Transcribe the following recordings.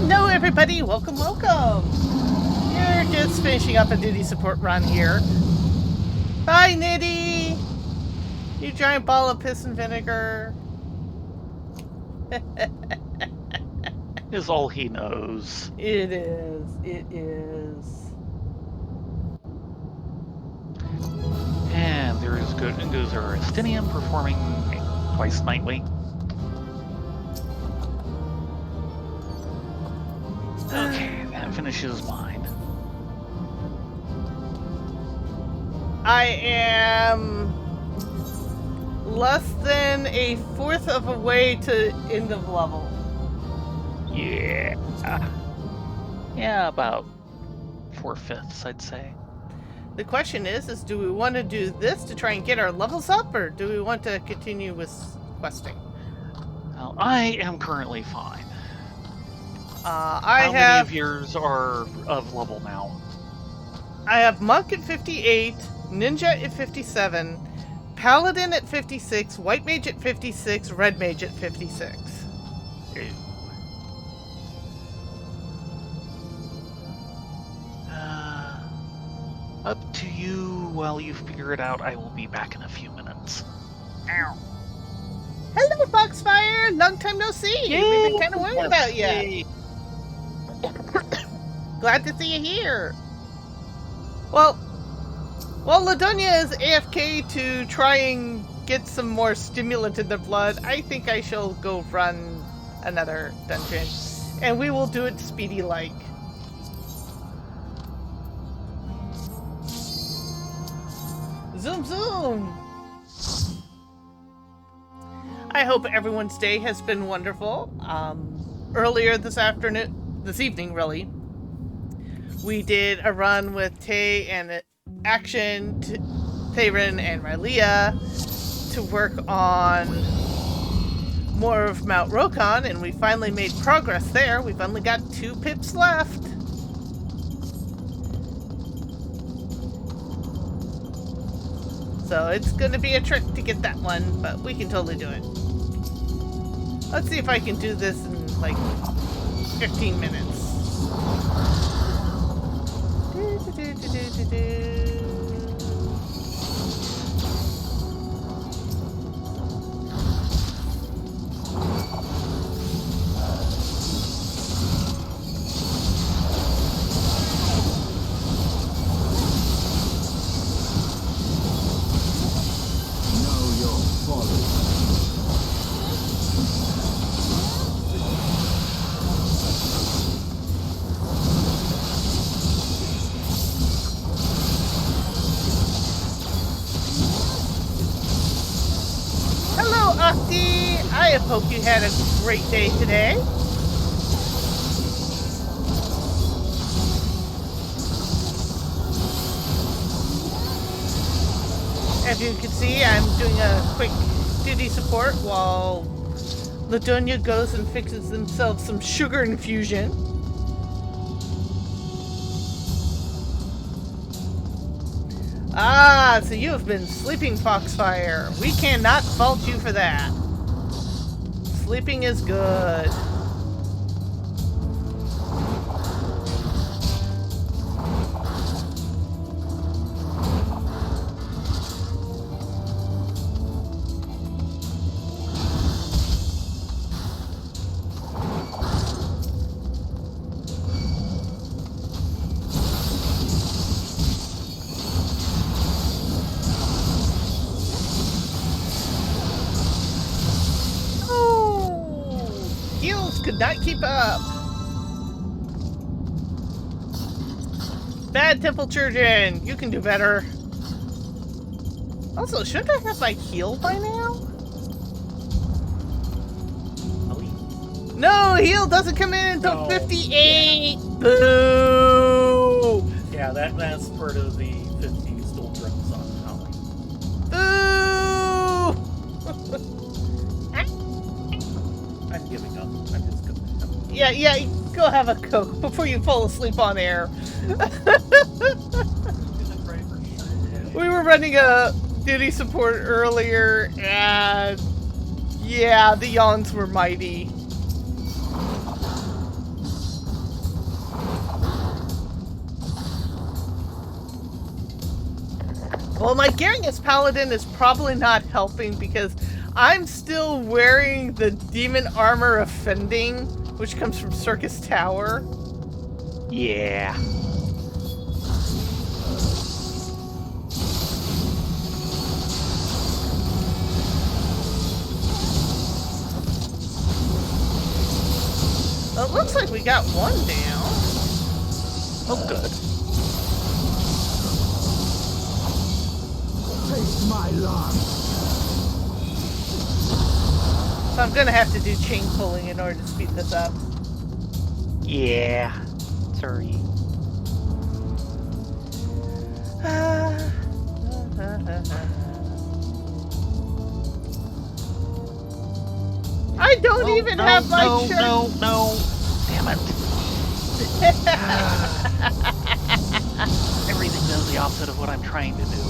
Hello everybody, welcome. You're just finishing up a duty support run here. Bye Nitty! You giant ball of piss and vinegar. Is all he knows. It is. And there is goes our Astinium performing twice nightly. Okay, that finishes mine. I am less than a fourth of a way to end of level. Yeah. Yeah, about 4/5, I'd say. The question is do we want to do this to try and get our levels up, or do we want to continue with questing? Well, I am currently fine. How many of yours are of level now? I have Monk at 58, Ninja at 57, Paladin at 56, White Mage at 56, Red Mage at 56. Ew. Up to you. While you figure it out, I will be back in a few minutes. Ow. Hello, Foxfire! Long time no see! Yay! We've been kind of worried about you. Glad to see you here. Well, Ladonia is AFK to try and get some more stimulant in their blood. I think I shall go run another dungeon, and we will do it speedy-like. Zoom, zoom! I hope everyone's day has been wonderful. Earlier this evening, really, we did a run with Tay and Action, Theron and Rylea to work on more of Mount Rokon, and we finally made progress there. We've only got 2 pips left. So it's going to be a trick to get that one, but we can totally do it. Let's see if I can do this in like 15 minutes. I hope you had a great day today. As you can see, I'm doing a quick duty support while Ladonia goes and fixes themselves some sugar infusion. Ah, so you have been sleeping, Foxfire. We cannot fault you for that. Sleeping is good. Could not keep up. Bad temple children, you can do better. Also, shouldn't I have my heal by now? Oh, no, heal doesn't come in until 58. Yeah. Boo! Yeah, that's part of the 50 still drops on Holly. Boo! I'm giving up. I'm just going. Yeah, go have a Coke before you fall asleep on air. We were running a duty support earlier, and yeah, the yawns were mighty. Well, my gearing as paladin is probably not helping because I'm still wearing the demon armor of fending, which comes from Circus Tower. Yeah. Well, it looks like we got one down. Oh, good. Taste my love. So I'm gonna have to do chain pulling in order to speed this up. Yeah. Sorry. I don't even have my shirt. No. Damn it. Everything does the opposite of what I'm trying to do.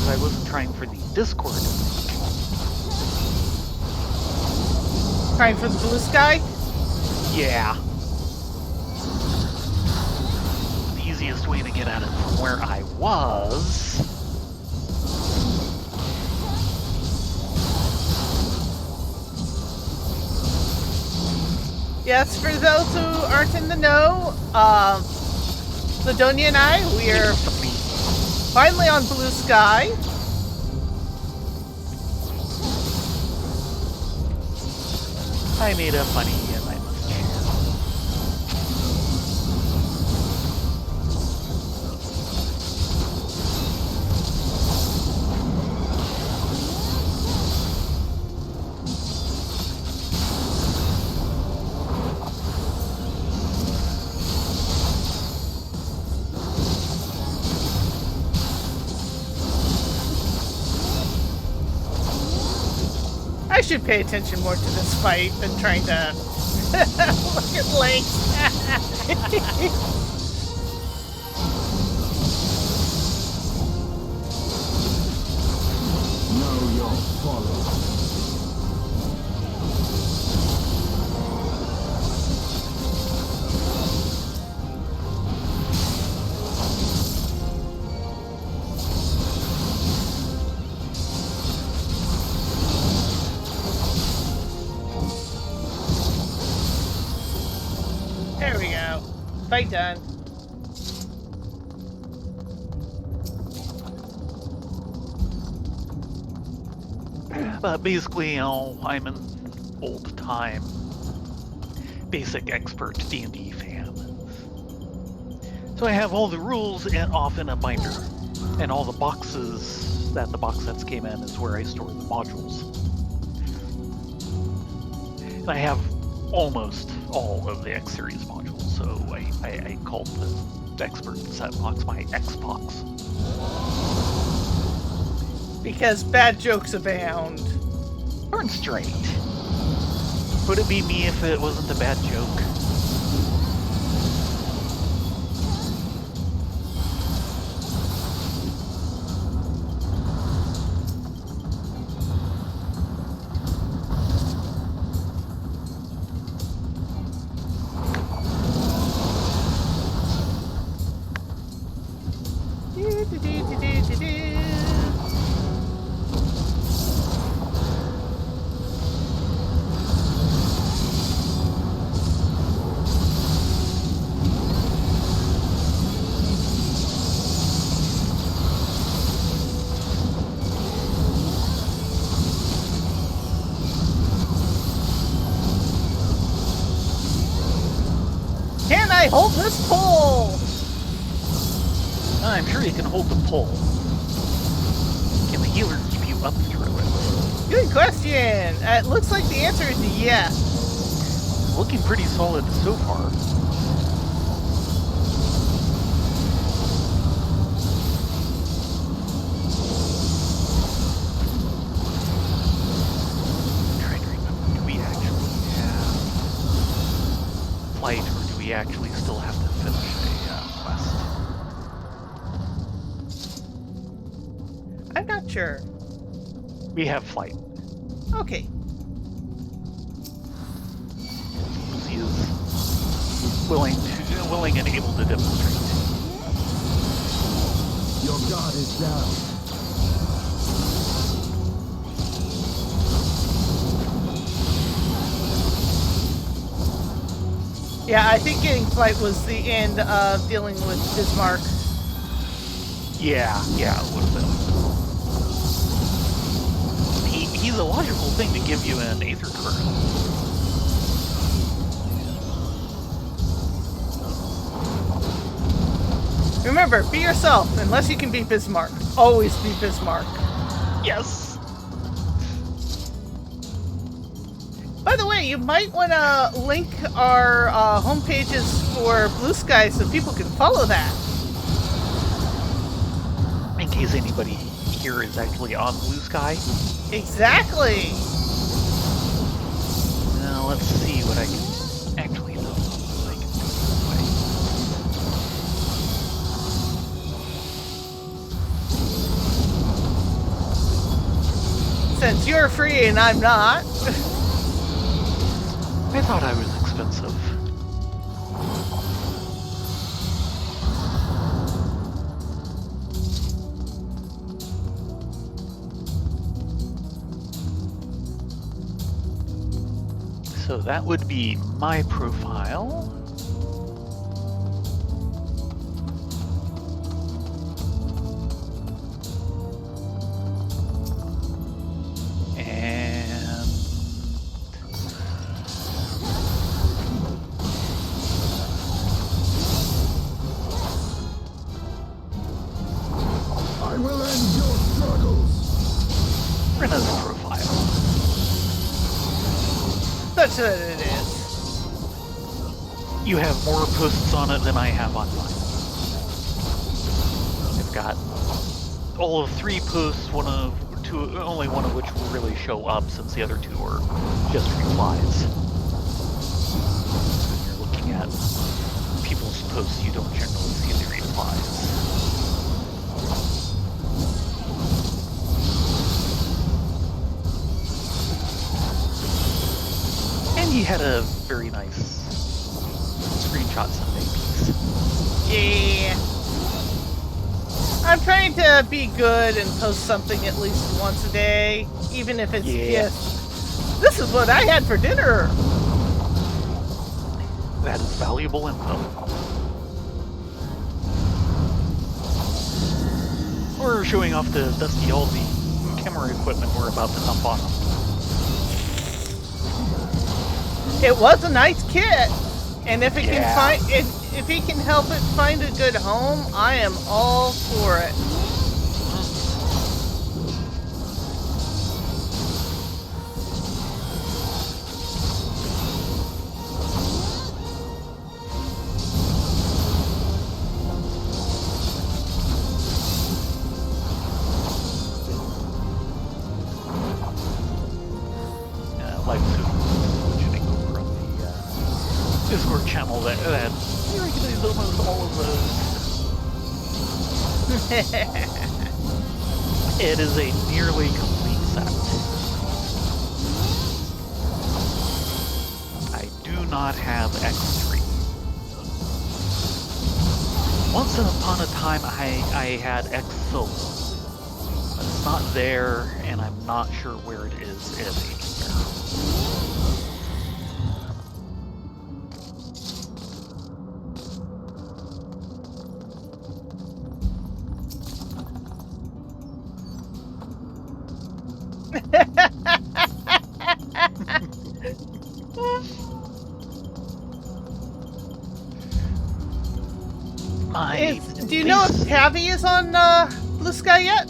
I wasn't trying for the Discord. Trying for the blue sky? Yeah. The easiest way to get at it from where I was. Yes, for those who aren't in the know, Ladonia and I, we are finally on blue sky. I made a funny and I must share. I should pay attention more to this fight than trying to look at Link. Know your follow. There we go. Fight done. But basically, you know, I'm an old-time basic expert D&D fan. So I have all the rules off in a binder. And all the boxes that the box sets came in is where I store the modules. And I have almost all of the X series modules, so I called the expert set box my X box. Because bad jokes abound. Darn straight. Would it be me if it wasn't a bad joke? Can I hold this pole? I'm sure you can hold the pole. Can the healer keep you up through it? Good question. It looks like the answer is yes. Looking pretty solid so far. I'm trying to remember, do we actually have flight, or do we actually still have to finish a quest? I'm not sure. We have flight. Okay. He is willing and able to demonstrate. Your guard is down. Yeah, I think getting flight was the end of dealing with Bismarck. Yeah, it would have been. He's a logical thing to give you an Aether current. Remember, be yourself, unless you can be Bismarck. Always be Bismarck. Yes. By the way, you might want to link our home pages for Blue Sky so people can follow that. In case anybody here is actually on Blue Sky. Exactly. Now let's see what I can actually know. What I can do this way. Since you're free and I'm not. I thought I was expensive. So that would be my profile. I will end your struggles. Rena's profile. Such that it is. You have more posts on it than I have on mine. I've got all of 3 posts, only one of which will really show up since the other 2 are just replies. When you're looking at people's posts, you don't generally see the replies. And he had a very nice screenshot Sunday piece. Yeah. I'm trying to be good and post something at least once a day, even if it's just, this is what I had for dinner. That is valuable info. Or showing off the dusty all the camera equipment we're about to dump on them. It was a nice kit, and if it can find if he can help it find a good home, I am all for it. Like mentioning over on the Discord channel that you recognize almost all of those. It is a nearly complete set. I do not have X3. Once upon a time I had X Solo. But it's not there, and I'm not sure where it is anywhere. Do you know if Tavi is on Blue Sky yet?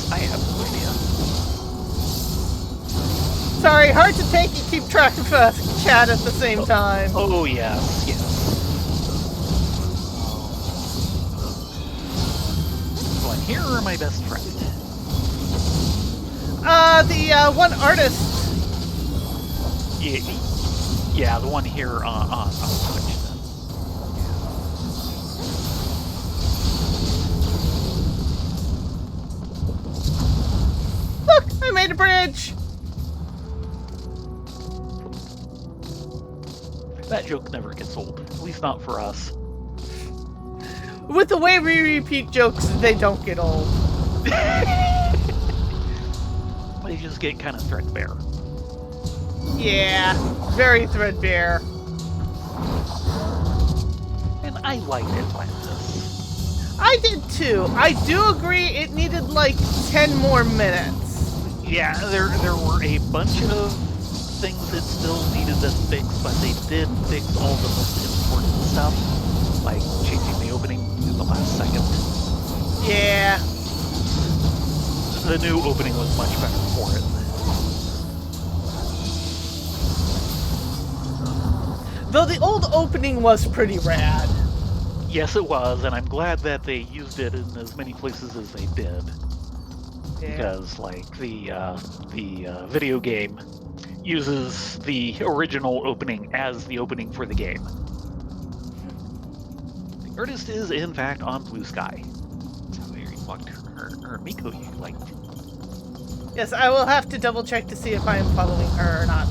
I have no idea. Sorry, hard to take and keep track of chat at the same time. Oh, yes. One here or my best friend? The one artist. Yeah, the one here on Twitch then. Look, I made a bridge. That joke never gets old, at least not for us. With the way we repeat jokes, they don't get old. They just get kind of threadbare. Yeah, very threadbare. And I liked Atlantis. I did too. I do agree it needed like 10 more minutes. Yeah, there were a bunch of things that still needed to fix, but they did fix all the most important stuff, like changing the opening in the last second. Yeah. The new opening was much better for it. Though the old opening was pretty rad. Yes, it was, and I'm glad that they used it in as many places as they did. Yeah. Because, like, the video game uses the original opening as the opening for the game. The artist is, in fact, on Blue Sky. So you walked her Miko you liked. Yes, I will have to double check to see if I am following her or not.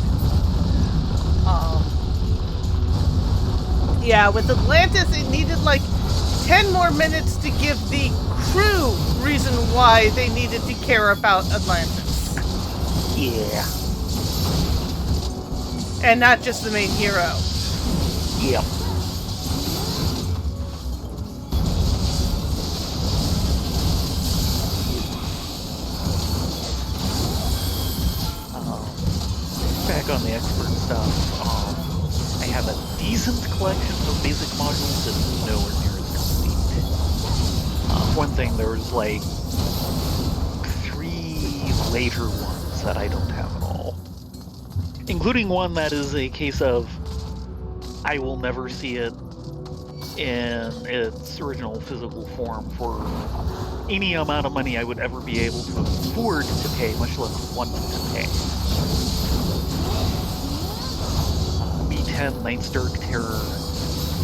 Yeah, with Atlantis, it needed like 10 more minutes to give the crew reason why they needed to care about Atlantis. Yeah. And not just the main hero. Yeah. Back on the expert stuff, I have a decent collection of basic modules that is nowhere near as complete. One thing, there was like 3 later ones that I don't have at all. Including one that is a case of I will never see it in its original physical form for any amount of money I would ever be able to afford to pay, much less want to pay. B10 Night's Dark Terror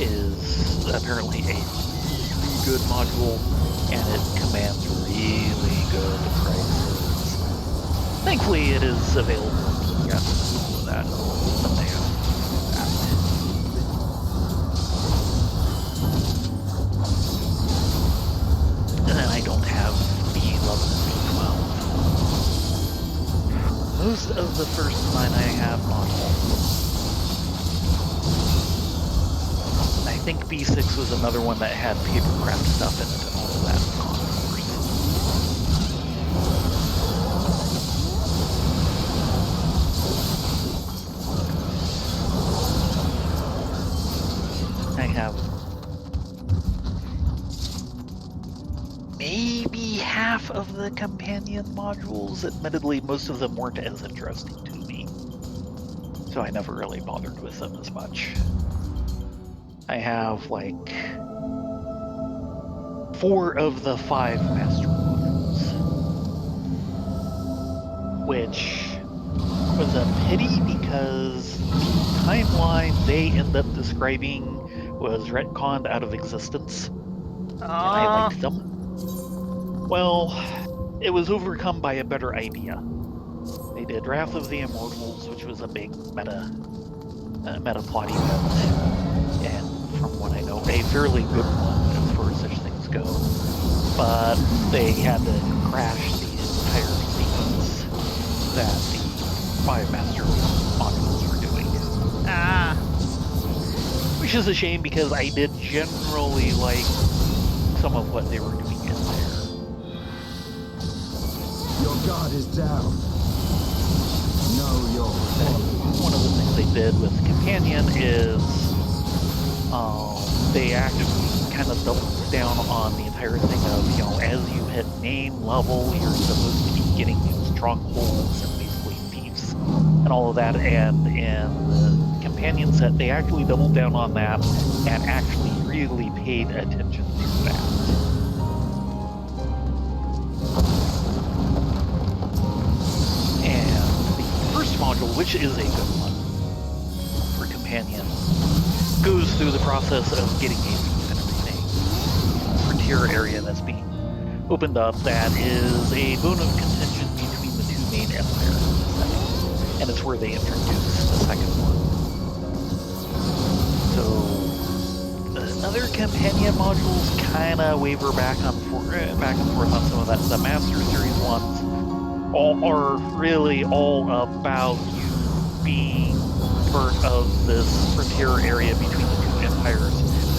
is apparently a really good module, and it commands really good prices. Thankfully, it is available to get so that someday I'll do that. And then I don't have B11 and B12. Most of the first 9 I have modules. I think B6 was another one that had papercraft stuff in it and all of that. I have maybe half of the companion modules. Admittedly, most of them weren't as interesting to me, so I never really bothered with them as much. I have like 4 of the 5 master modules, which was a pity because the timeline they end up describing was retconned out of existence, and I liked them. Well, it was overcome by a better idea. They did Wrath of the Immortals, which was a big meta plot event, and from what I know, a fairly good one as far as such things go. But they had to crash the entire sequence that the 5 master modules were doing. Which is a shame because I did generally like some of what they were doing in there. Your guard is down. Know your folly. One of the things they did with Companion is they actually kind of doubled down on the entire thing of, you know, as you hit name level, you're supposed to be getting new strongholds and basically thieves and all of that. And in the Companion set, they actually doubled down on that and actually really paid attention to that. And the first module, which is a good one for Companion, goes through the process of getting a thief and everything. Frontier area that's being opened up that is a bone of contention between the 2 and it's where they introduced the second one. So other companion modules kind of waver back and forth on some of that. The Master Series ones are really all about you being part of this frontier area between the two empires,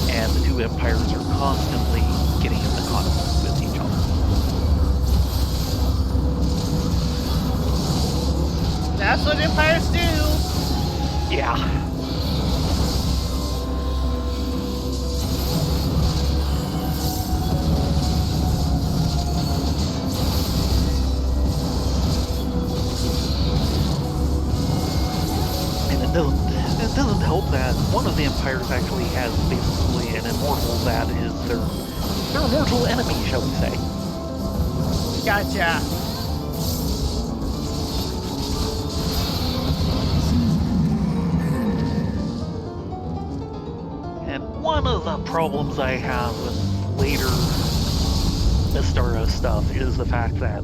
and the two empires are constantly getting into conflict with each other. That's what empires do. Yeah. It doesn't help that one of the empires actually has basically an immortal that is their mortal enemy, shall we say. Gotcha. And one of the problems I have with later Mystara stuff is the fact that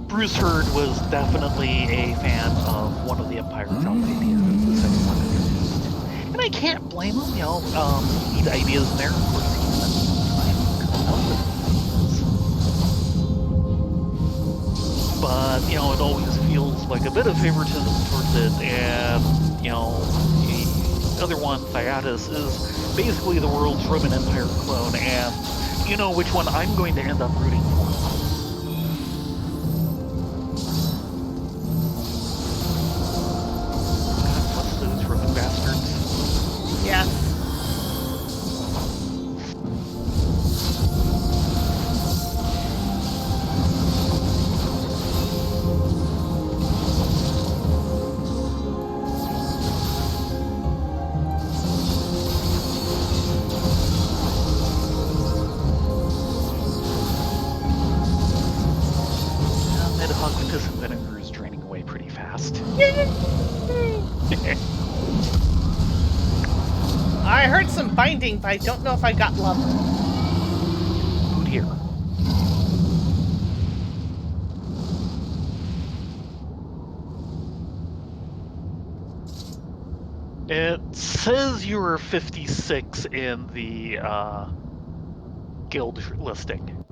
Bruce Hurd was definitely a fan of one of the Empire's ideas that the second one introduced. And I can't blame him, neat ideas in there. Of course, he's been trying to come up with these. But, it always feels like a bit of favoritism towards it, and, the other one, Thyatis, is basically the world's Roman Empire clone, and you know which one I'm going to end up rooting for. Yes. Metahocutus and vinegar is draining away pretty fast. I heard some binding, but I don't know if I got love. Food here. It says you were 56 in the guild listing.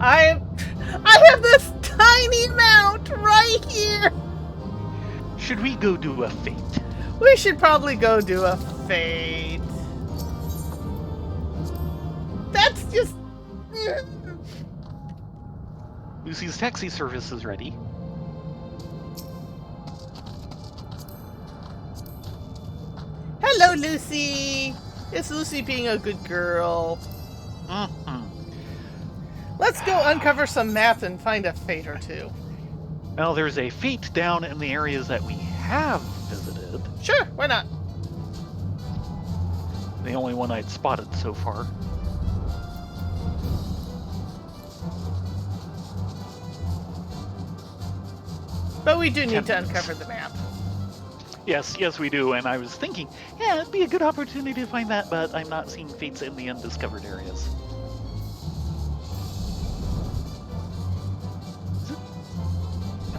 I have this tiny amount right here. Should we go do a fate? We should probably go do a fate. That's just... Lucy's taxi service is ready. Hello, Lucy. It's Lucy being a good girl. Mm-hmm. Let's go uncover some math and find a fate or two. Well, there's a fate down in the areas that we have visited. Sure, why not? The only one I'd spotted so far. But we do need to uncover the map. Yes, we do. And I was thinking, yeah, it'd be a good opportunity to find that, but I'm not seeing fates in the undiscovered areas.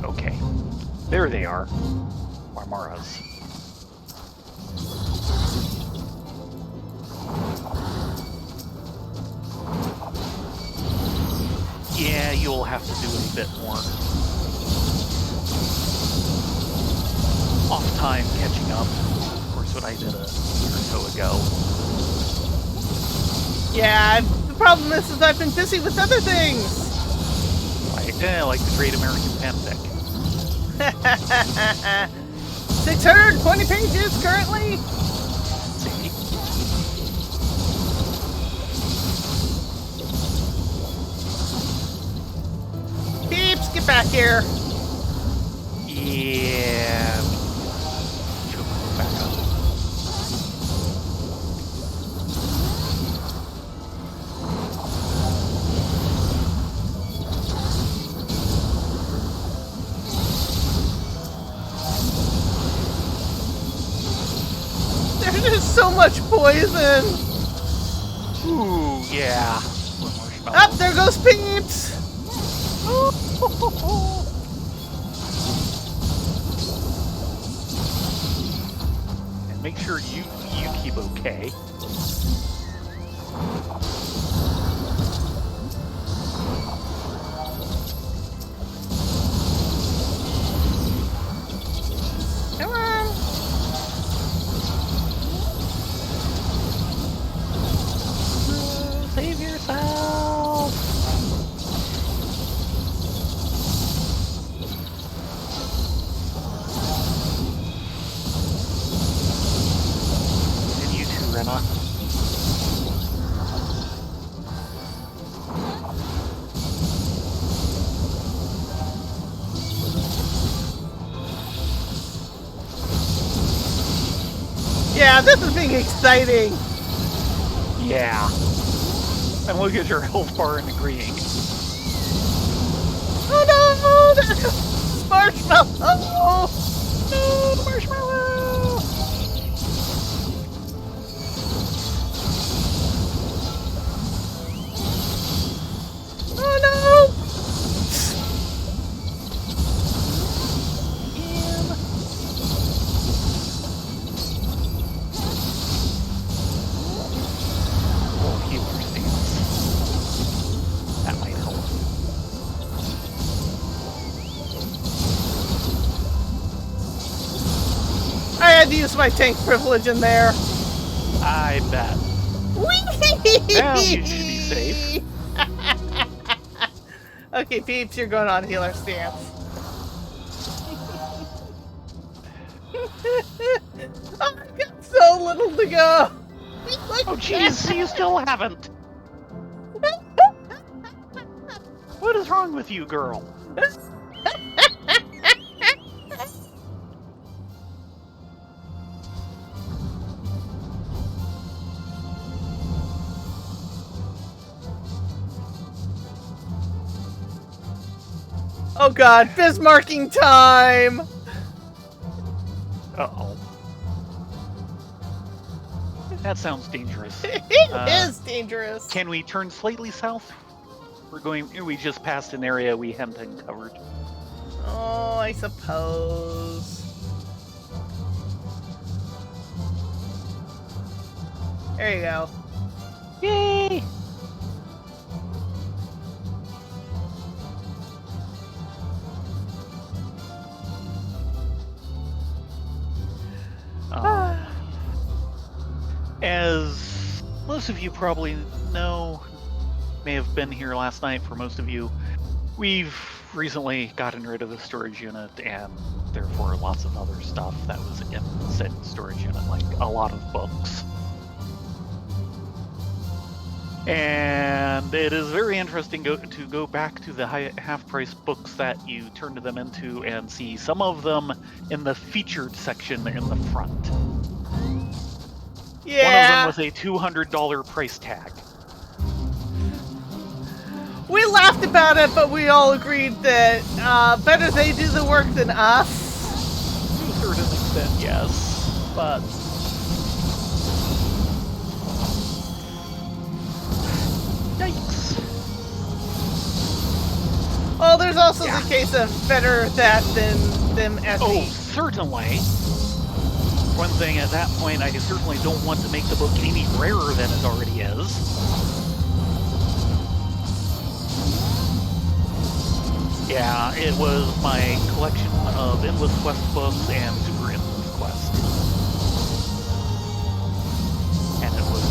Okay, there they are. Marmaras. Yeah, you'll have to do a bit more off time catching up. Of course, what I did a year or so ago. Yeah, the problem is I've been busy with other things. Like the Great American Fanfic. 620 pages currently. See? Peeps, get back here. Yeah. She'll go back up. There's just so much poison. Ooh, yeah. More marshmallows. Up there goes Peeps! And make sure you keep okay. Come on. Save yourself. And you too, Rena. Yeah, this is being exciting. Yeah. And look at your health bar and agreeing. Oh no! There goes Marshmallow! No, marshmallow! Oh no! Oh, healer stance. That might help. I had to use my tank privilege in there. I bet. Whee! Now you should be safe. Okay, Peeps, you're going on healer stance. Oh, I've got so little to go. Oh, jeez, you still haven't. What is wrong with you, girl? Oh god, Bismarcking time! Uh-oh. That sounds dangerous. It is dangerous. Can we turn slightly south? We just passed an area we hadn't uncovered. Oh, I suppose. There you go. Yay! As most of you probably know, may have been here last night for most of you, we've recently gotten rid of the storage unit and therefore lots of other stuff that was in said storage unit, like a lot of books. And it is very interesting to go back to the half-price books that you turned them into and see some of them in the featured section in the front. Yeah. One of them with a $200 price tag. We laughed about it, but we all agreed that better they do the work than us. To a certain extent, yes. But yikes. Oh, there's also the case of better that than them SE. Oh, certainly. One thing at that point, I certainly don't want to make the book any rarer than it already is. Yeah, it was my collection of Endless Quest books and Super Endless Quest. And it was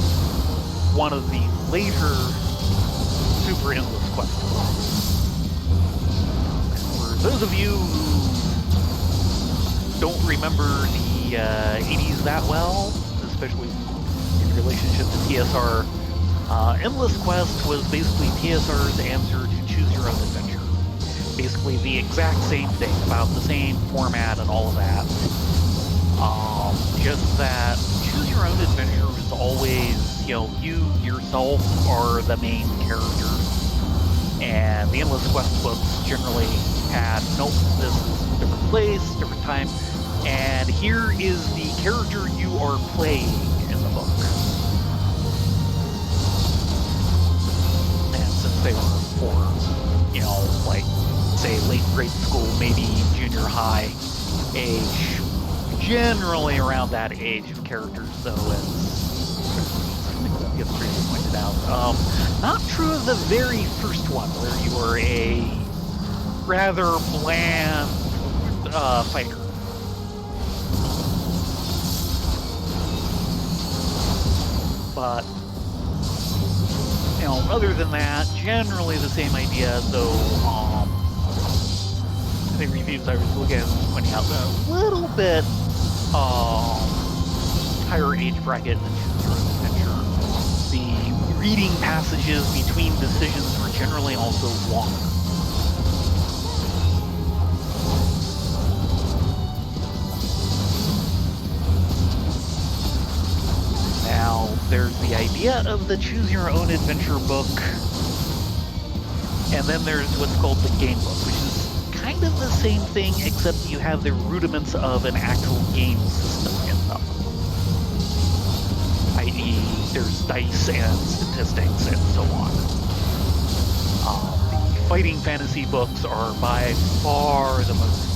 one of the later Super Endless Quest books. For those of you who don't remember the 80s that well, especially in relationship to TSR, Endless Quest was basically TSR's answer to Choose Your Own Adventure. Basically the exact same thing, about the same format and all of that. Just that Choose Your Own Adventure is always, you yourself are the main character. And the Endless Quest books generally had, nope, this is a different place, different time. And here is the character you are playing in the book. say, late grade school, maybe junior high age. Generally around that age of characters, though, as gets previously pointed out. Not true of the very first one, where you were a rather bland fighter. But, other than that, generally the same idea, though, the reviews I was looking at pointing out a little bit higher age bracket than Choose Your Own Adventure. The reading passages between decisions were generally also longer. Now, there's the idea of the Choose Your Own Adventure book, and then there's what's called the game book, which is kind of the same thing, except you have the rudiments of an actual game system in them. I.e., there's dice and statistics and so on. The fighting fantasy books are by far the most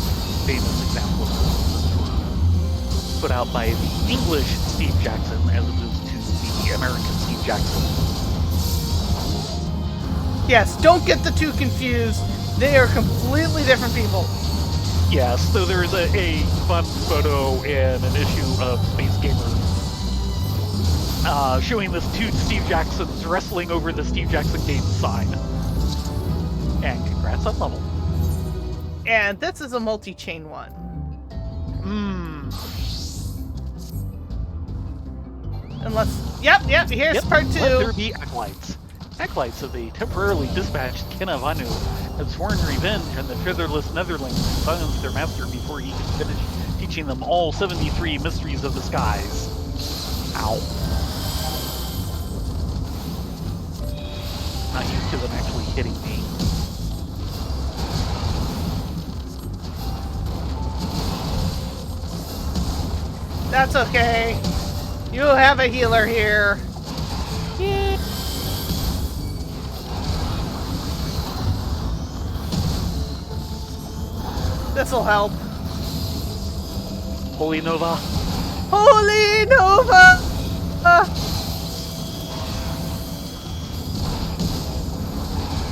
famous example of this, put out by the English Steve Jackson as opposed to the American Steve Jackson. Yes, don't get the two confused. They are completely different people. Yes, so there's a fun photo in an issue of Space Gamer showing this two Steve Jacksons wrestling over the Steve Jackson game sign. And congrats on level. And this is a multi-chain one. Unless, yep, here's part 2. Let there be acolytes. Acolytes of the temporarily dispatched Kinavanu had sworn revenge on the featherless Netherlings who silenced their master before he could finish teaching them all 73 mysteries of the skies. Ow. Not used to them actually hitting me. That's okay. You have a healer here. Yeah. This'll help. Holy Nova. Holy Nova!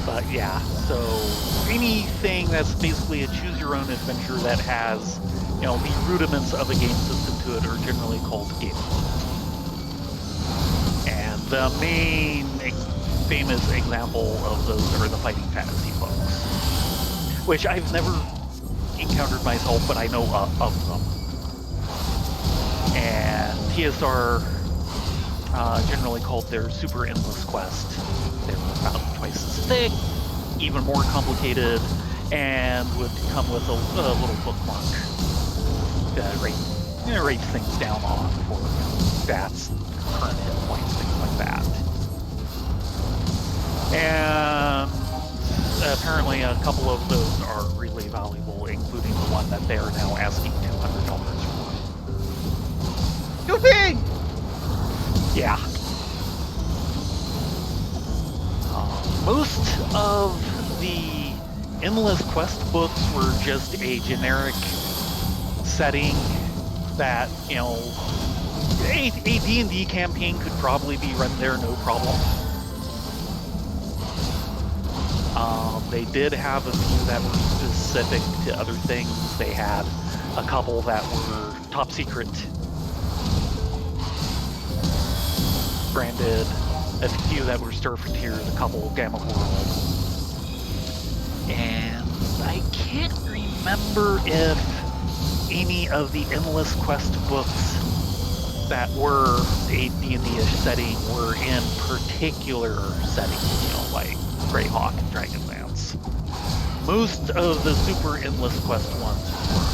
But yeah, so anything that's basically a choose your own adventure that has, the rudiments of a game system to it are generally called game. And the main famous example of those are the fighting fantasy books, which I've never encountered myself, but I know of them. And TSR generally called their Super Endless Quest. They're about twice as thick, even more complicated, and would come with a little bookmark that rates things down on for stats, current hit points, things like that. And apparently a couple of those are really valuable, including the one that they are now asking $200 for. Too big! Yeah. Most of the Endless Quest books were just a generic setting that, a D&D campaign could probably be run there, no problem. They did have a few that were specific to other things. They had a couple that were top secret branded, a few that were Star Frontiers, a couple Gamma World. And I can't remember if any of the Endless Quest books that were a D&D-ish setting were in particular settings, like Greyhawk and Dragonlance. Most of the Super Endless Quest ones were.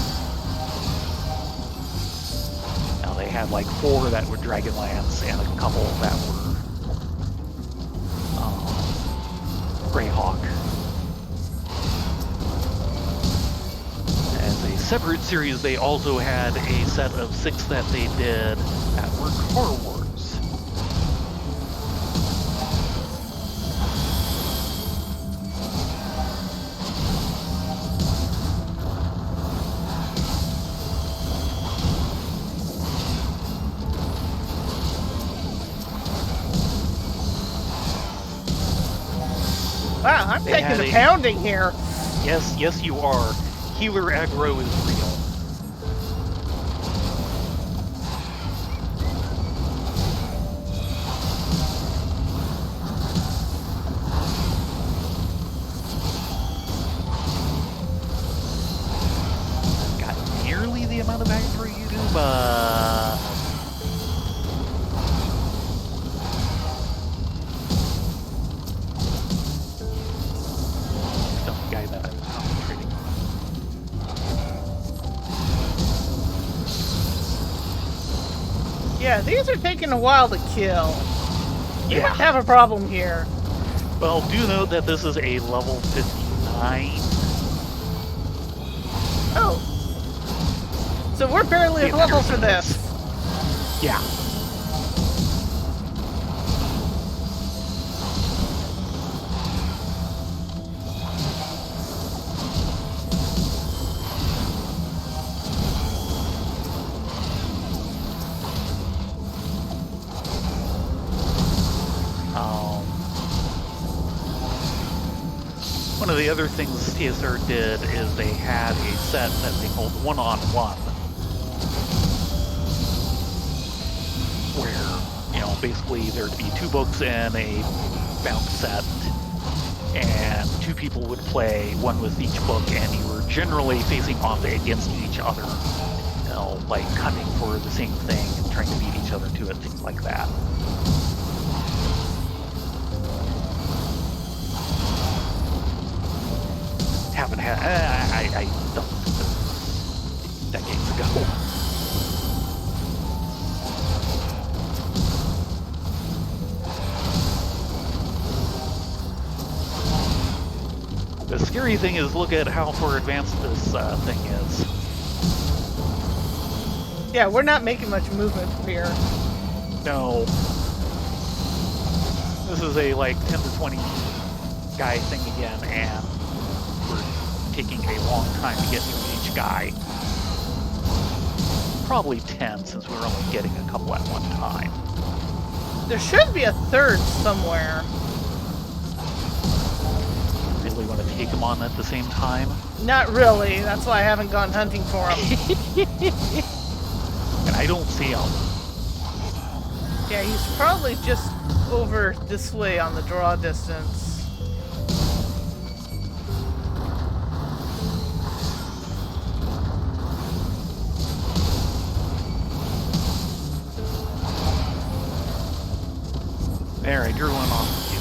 Now they had like 4 that were Dragonlance and a couple that were Greyhawk. As a separate series, they also had a set of 6 that they did that were Core Wars. Wow, I'm They taking had a a- pounding here. Yes, you are. Healer aggro is real. Got nearly the amount of aggro you do, but some guy that I was concentrating on. Yeah, these are taking a while to kill. We Yeah. might have a problem here. Well, do note that this is a level 59. Oh. So we're barely at Yeah, level for Anderson this. Yeah. One of the other things TSR did is they had a set that they called one-on-one, where, basically there'd be 2 books in a bound set, and 2 people would play, one with each book, and you were generally facing off against each other, like cutting for the same thing and trying to beat each other to it, things like that. Haven't had. I don't. Decades ago. The scary thing is, look at how far advanced this thing is. Yeah, we're not making much movement here. No. This is a 10 to 20 guy thing again, and we're taking a long time to get through each guy. Probably 10, since we're only getting a couple at one time. There should be a third somewhere. Really want to take them on at the same time? Not really. That's why I haven't gone hunting for him. And I don't see him. Yeah, he's probably just over this way on the draw distance. There, I drew one off of you.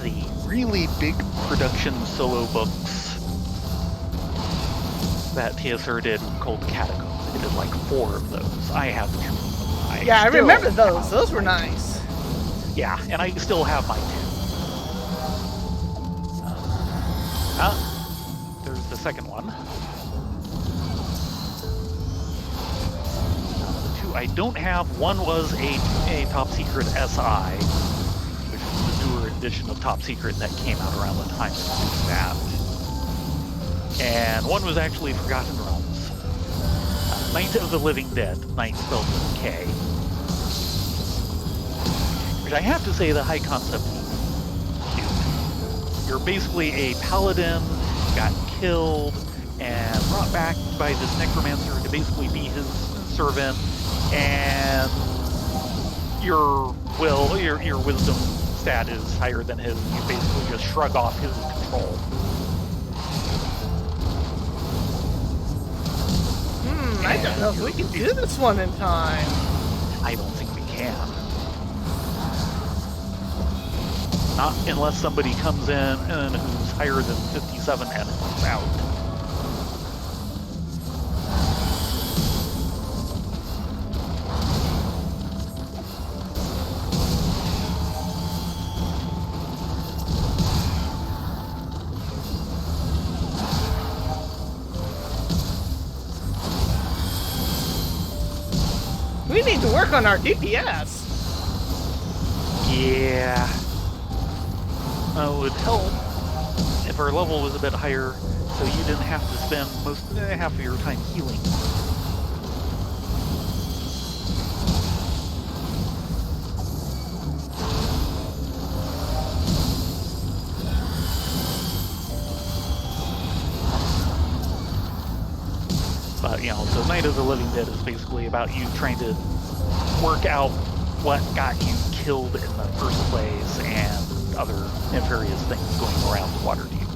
The really big production solo books that TSR did called Catacombs. They did 4 of those. I have 2 of them. Yeah, I still remember those. have Those were my 2. nice. Yeah, and I still have my 2. There's the second one. The 2 I don't have. One was a Top Secret SI, which was the newer edition of Top Secret that came out around the time of that. And one was actually Forgotten Realms. Night of the Living Dead, Night spelled with a K. Which I have to say, the high concept is cute. You're basically a paladin, got killed, and brought back by this necromancer to basically be his servant, and your wisdom stat is higher than his, and you basically just shrug off his control. I don't know if we can do this one in time. I don't think we can. Not unless somebody comes in and who's higher than 57 and comes out. We need to work on our DPS. Yeah. It would help if our level was a bit higher, so you didn't have to spend half of your time healing. But, so Night of the Living Dead is basically about you trying to work out what got you killed in the first place and other nefarious things going around Waterdeep.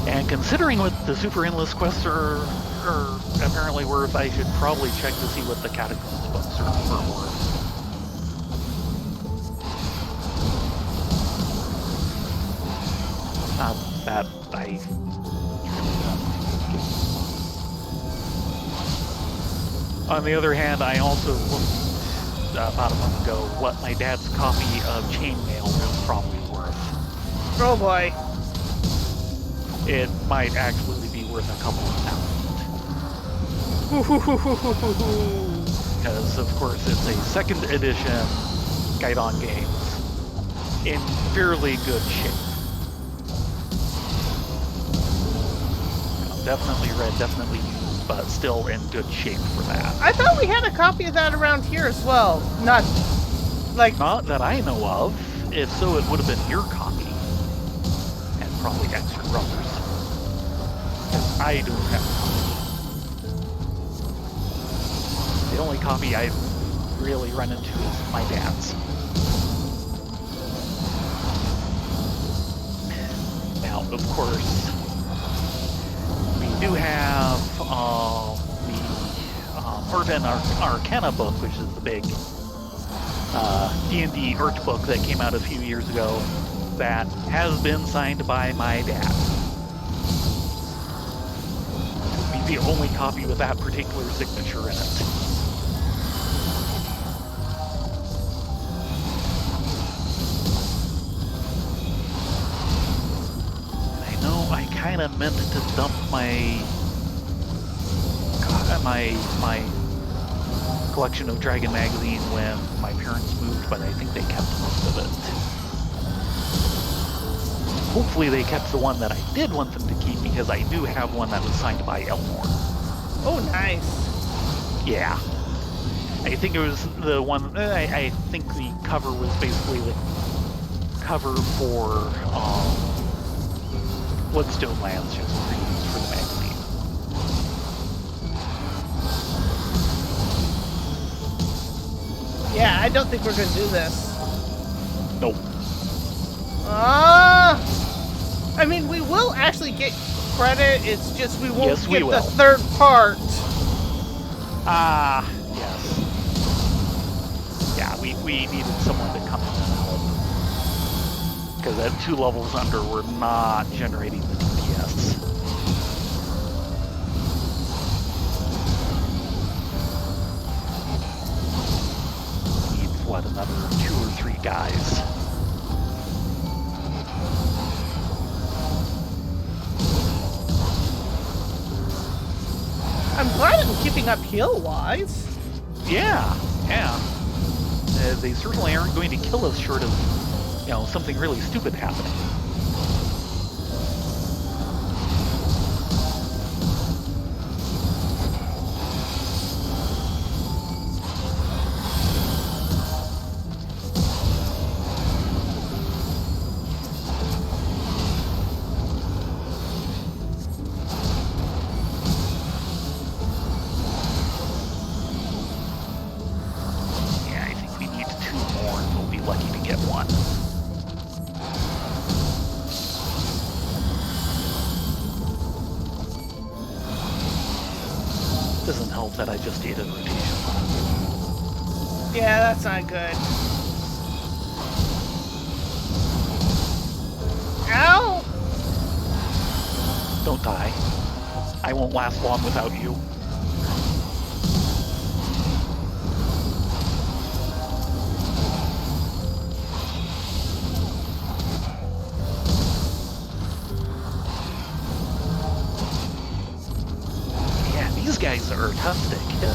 And considering what the Super Endless quests are apparently worth, I should probably check to see what the Catacombs books are worth. That I... On the other hand, I also looked about a month ago what my dad's copy of Chainmail was probably worth. Oh boy. It might actually be worth a couple of £1,000. Because, of course, it's a second edition Guidon Games in fairly good shape. Definitely read, definitely used, but still in good shape for that. I thought we had a copy of that around here as well. Not that I know of. If so, it would have been your copy. And probably extra brothers. Because I don't have a copy. The only copy I've really run into is my dad's. Now, of course, we do have the Hareband Arcana book, which is the big D&D art book that came out a few years ago that has been signed by my dad. It would be the only copy with that particular signature in it. I kind of meant to dump my collection of Dragon magazine when my parents moved, but I think they kept most of it. Hopefully they kept the one that I did want them to keep, because I do have one that was signed by Elmore. Oh, nice. Yeah. I think it was the one, I think the cover was basically the cover for Bloodstone Lands, just reused for the magazine. Yeah, I don't think we're going to do this. Nope. I mean, we will actually get credit, it's just we won't Yes, get we the will. third part. Yes. Yeah, we needed someone to come in and help. Because at 2 levels under, we're not generating the DPS. Need, what, another 2 or 3 guys. I'm glad I'm keeping up heal-wise. Yeah. They certainly aren't going to kill us short of, something really stupid happening. Doesn't help that I just ate a rotation. Yeah, that's not good. Ow! Don't die. I won't last long without you. guys are tough to kill.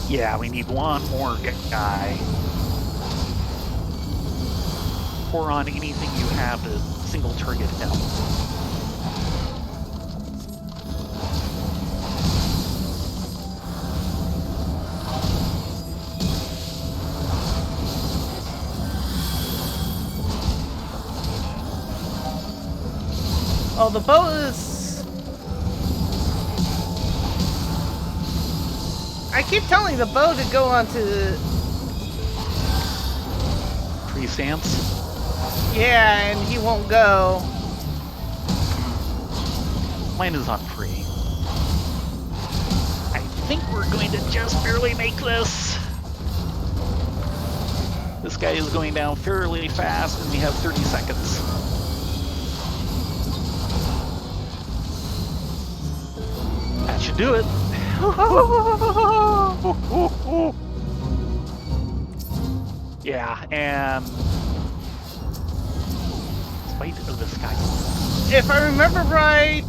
Yeah, we need one more guy. Pour on anything you have to single target him. Oh, the boat is... I keep telling the bow to go onto... Pre-stance? Yeah, and he won't go. Mine is on free. I think we're going to just barely make this. This guy is going down fairly fast, and we have 30 seconds. That should do it. Yeah, and spite of the sky. If I remember right,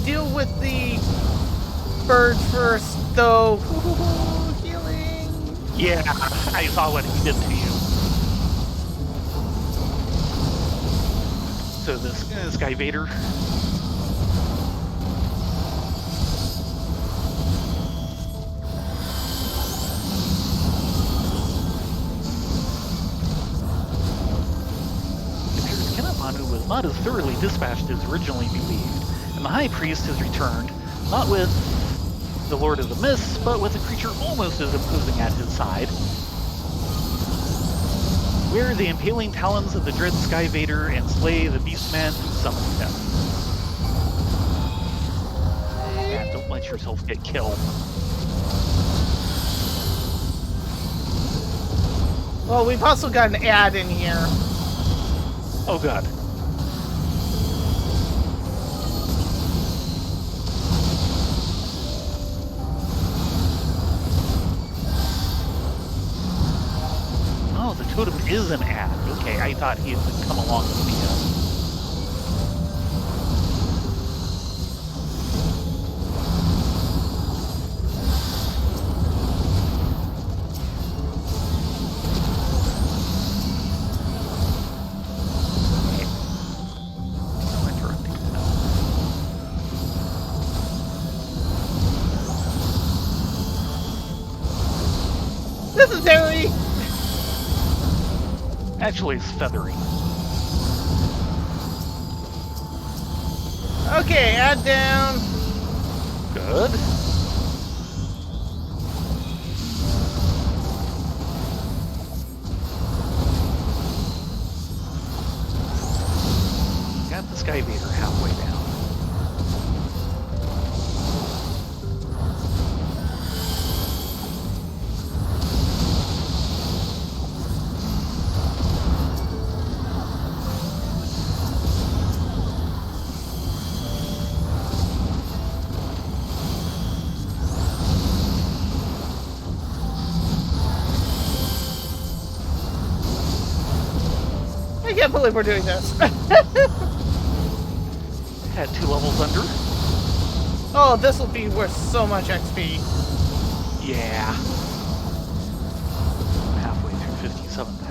deal with the bird first, though. Healing. Yeah, I saw what he did to you. So this Sky Vader. Was not as thoroughly dispatched as originally believed, and the High Priest has returned, not with the Lord of the Mists, but with a creature almost as imposing at his side. Wear the impaling talons of the dread Sky Vader and slay the beastman who summoned him. And don't let yourself get killed. Well, we've also got an ad in here. Oh god. Oh, the totem is an ad. Okay, I thought he had come along with the Necessary! Actually, it's feathery. Okay, add down. Good. Got the Sky Vader halfway down. I can't believe we're doing this. Had 2 levels under. Oh, this will be worth so much XP. Yeah. I'm halfway through 57 now.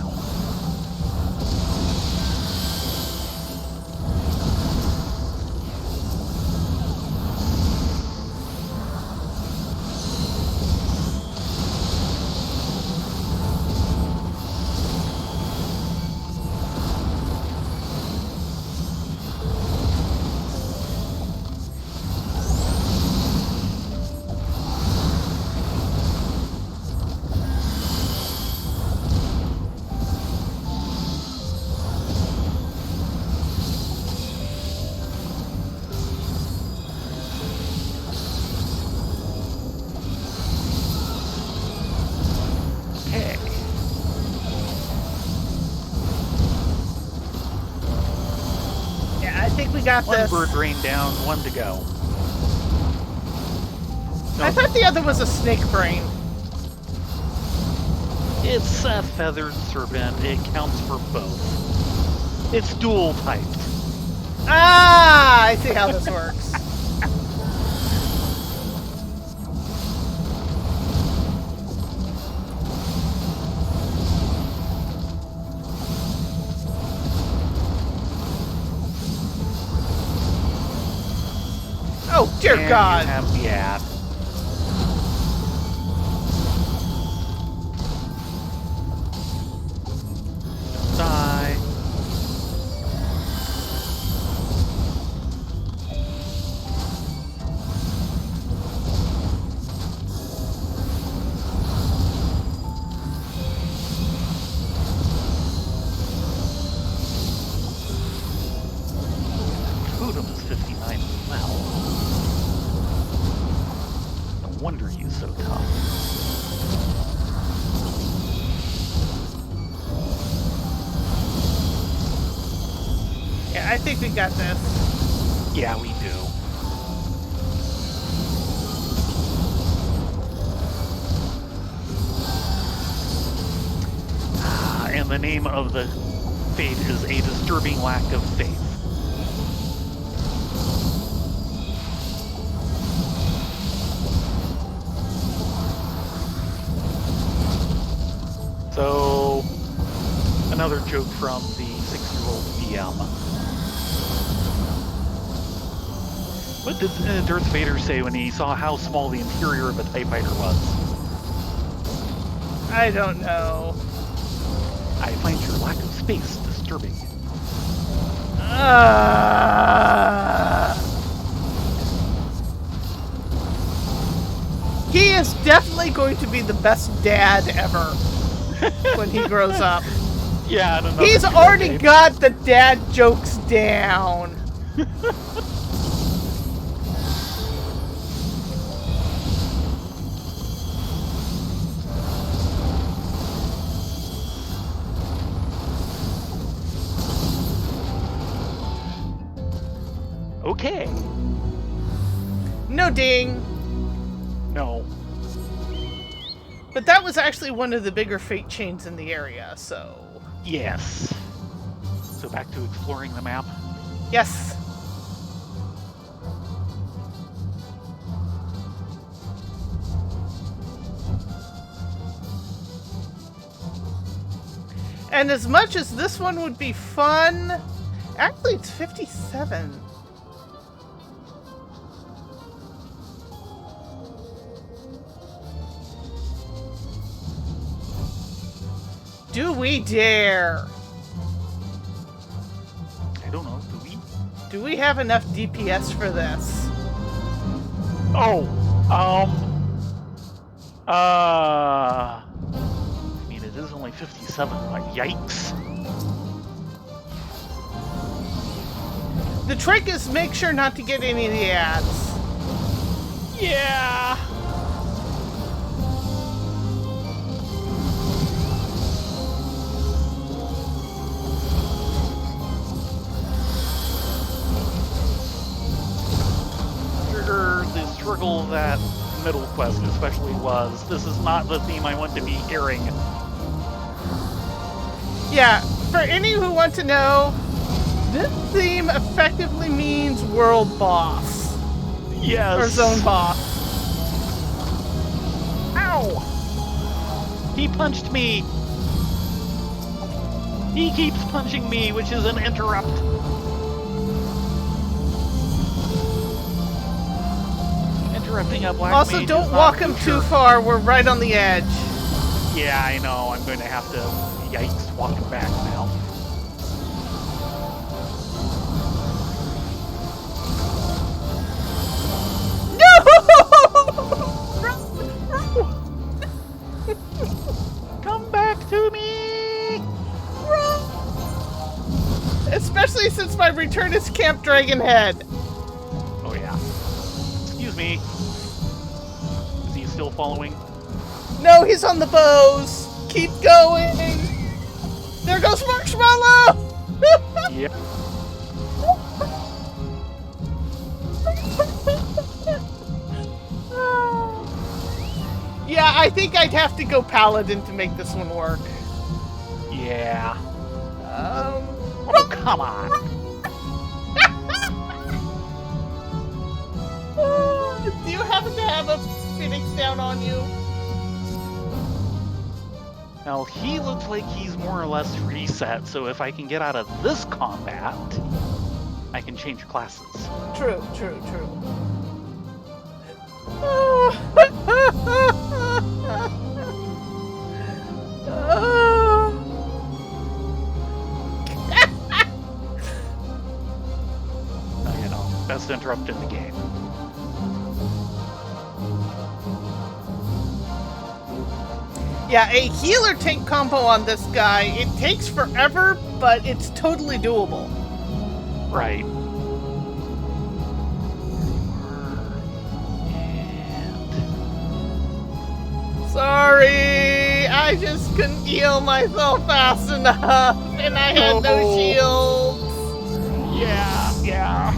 We got One this. bird rain down, 1 to go. I thought the other was a snake brain. It's a feathered serpent. It counts for both. It's dual typed. Ah, I see how this works. Oh, dear And God. You have the app. Die. Totem is 59 as well. No wonder he's so tough. Yeah, I think we got this. Yeah, we do. And the name of the fate is A Disturbing Lack of Faith. So, another joke from the 6-year-old DM. What did Darth Vader say when he saw how small the interior of a TIE fighter was? I don't know. I find your lack of space disturbing. He is definitely going to be the best dad ever when he grows up. Yeah, I don't know. He's already got the dad jokes down. Okay. No ding. No. But that was actually one of the bigger fate chains in the area, so... Yes. So back to exploring the map. Yes. And as much as this one would be fun, actually it's 57. Do we dare? I don't know, do we? Do we have enough DPS for this? Oh, I mean, it is only 57, but yikes. The trick is make sure not to get any of the ads. Yeah. The struggle that middle quest especially was, this is not the theme I want to be hearing. Yeah, for any who want to know, this theme effectively means world boss. Yes. Or zone boss. Ow! He punched me! He keeps punching me, which is an interrupt. Interrupting a black Also, mage don't is not walk him kosher. too far. We're right on the edge. Yeah, I know. I'm going to have to, yikes, walk him back now. Come back to me! Especially since my return is Camp Dragonhead. Oh, yeah. Excuse me. Is he still following? No, he's on the bows. Keep going. There goes Marshmallow. Yep. I think I'd have to go Paladin to make this one work. Yeah. Um, Oh, come on. do you happen to have a Phoenix down on you? Now, he looks like he's more or less reset, so if I can get out of this combat, I can change classes. True, true, true. You know, best interrupt in the game. Yeah, a healer tank combo on this guy, it takes forever, but it's totally doable. Right. Sorry, I just couldn't heal myself fast enough, and I had no shields. Yeah.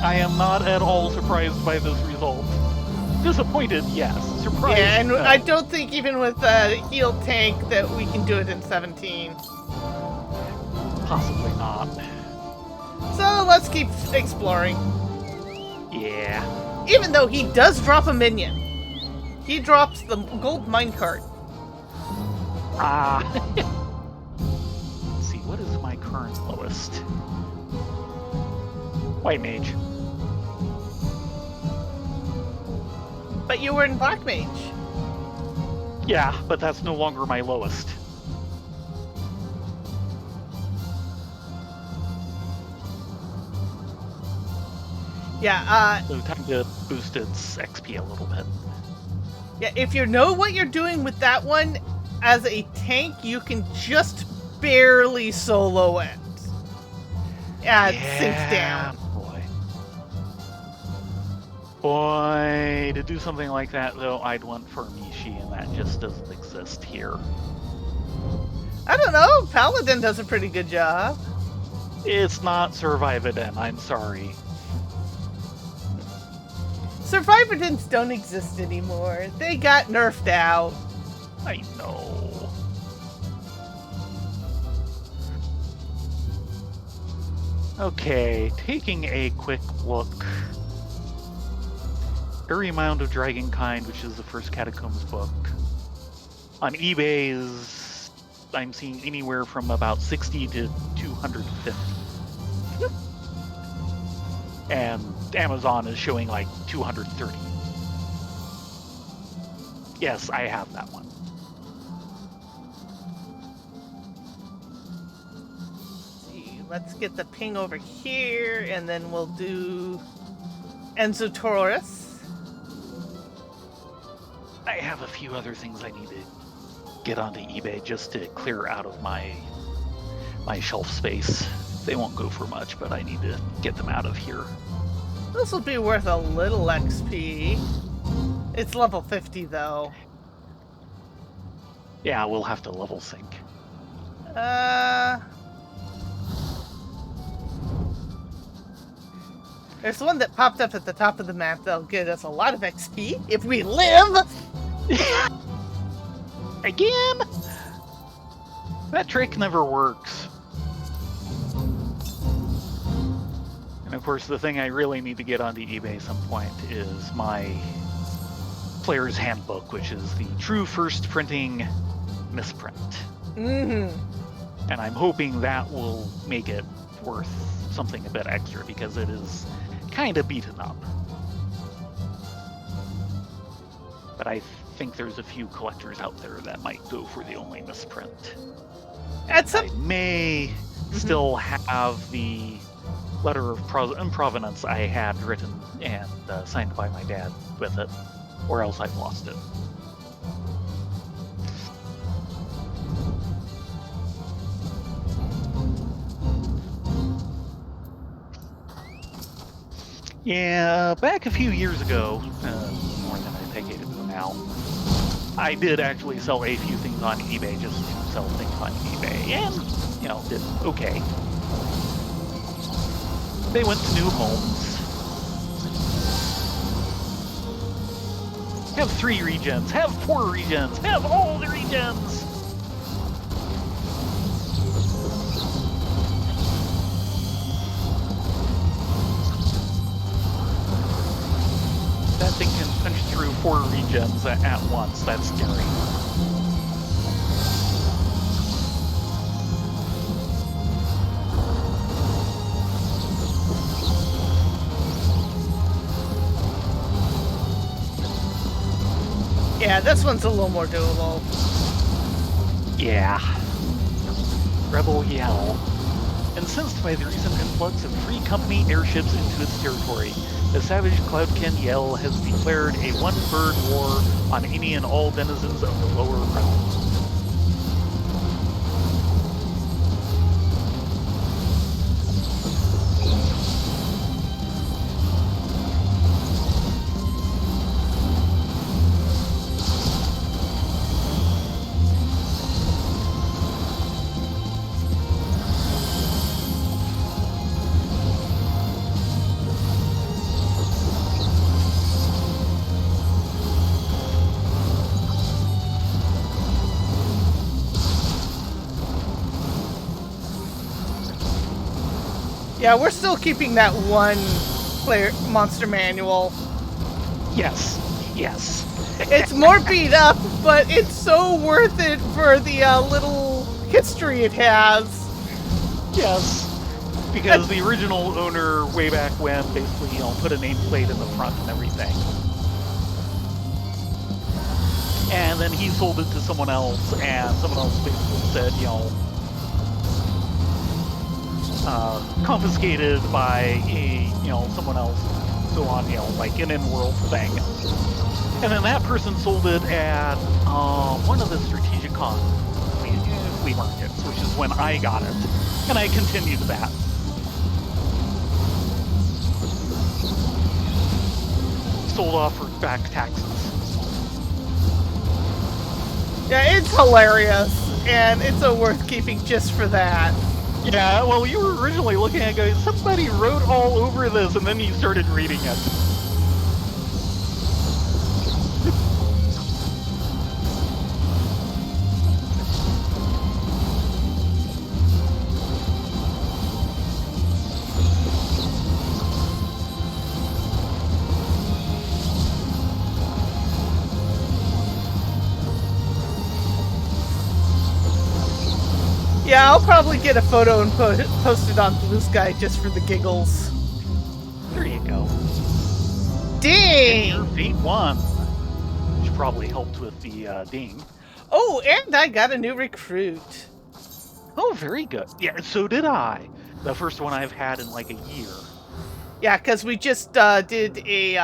I am not at all surprised by this result. Disappointed, yes. Surprised. Yeah, and no. I don't think even with a heal tank that we can do it in 17. Possibly not. So let's keep exploring. Yeah. Even though he does drop a minion. He drops the gold minecart. Let's see, what is my current lowest? White mage. But you were in black mage. Yeah, but that's no longer my lowest. Yeah, So time to boost its XP a little bit. yeah, if you know what you're doing with that one, as a tank, you can just barely solo it. Yeah, it sinks down. Boy, to do something like that, though, I'd want for Mishi, and that just doesn't exist here. I don't know, Paladin does a pretty good job. It's not Survivadin, I'm sorry. Survivordins don't exist anymore. They got nerfed out. I know. Okay, taking a quick look. Fairy Mound of Dragonkind, which is the first Catacombs book. On eBay's, I'm seeing anywhere from about 60 to 250. And Amazon is showing like 230. Yes, I have that one. Let's get the ping over here, and then we'll do Enzo Taurus. I have a few other things I need to get onto eBay just to clear out of my shelf space. They won't go for much, but I need to get them out of here. This will be worth a little XP. It's level 50, though. Yeah, we'll have to level sync. There's one that popped up at the top of the map that'll get us a lot of XP if we live! Again? That trick never works. And of course, the thing I really need to get onto eBay some point is my player's handbook, which is the true first printing misprint. Mm-hmm. And I'm hoping that will make it worth something a bit extra, because it is kind of beaten up. But I think there's a few collectors out there that might go for the only misprint. At some... I may still have the letter of provenance I had written and signed by my dad with it, or else I've lost it. Yeah, back a few years ago, more than a decade ago now, I did actually sell a few things on eBay just to sell things on eBay, and, you know, did okay. They went to new homes. Have 3 regens. Have 4 regens. Have all the regens. That thing can punch through 4 regens at once. That's scary. Yeah, this one's a little more doable. Yeah. Rebel Yell. Incensed by the recent influx of free company airships into its territory, the savage Cloudkin Yell has declared a one-bird war on any and all denizens of the lower realms. Yeah, we're still keeping that one player monster manual. Yes. Yes. It's more beat up, but it's so worth it for the little history it has. Yes. Because the original owner, way back when, basically, put a nameplate in the front and everything. And then he sold it to someone else, and someone else basically said, confiscated by someone else, so on, like an in-world thing. And then that person sold it at one of the Strategicon flea markets, which is when I got it. And I continued that. Sold off for back taxes. Yeah, it's hilarious, and it's so worth keeping just for that. Yeah, well, you were originally looking at it going, somebody wrote all over this, and then you started reading it. Yeah, I'll probably get a photo and post it on Blue Sky just for the giggles. There you go. Ding! And your fate won. Which probably helped with the ding. Oh, and I got a new recruit. Oh, very good. Yeah, so did I. The first one I've had in like a year. Yeah, because we just did a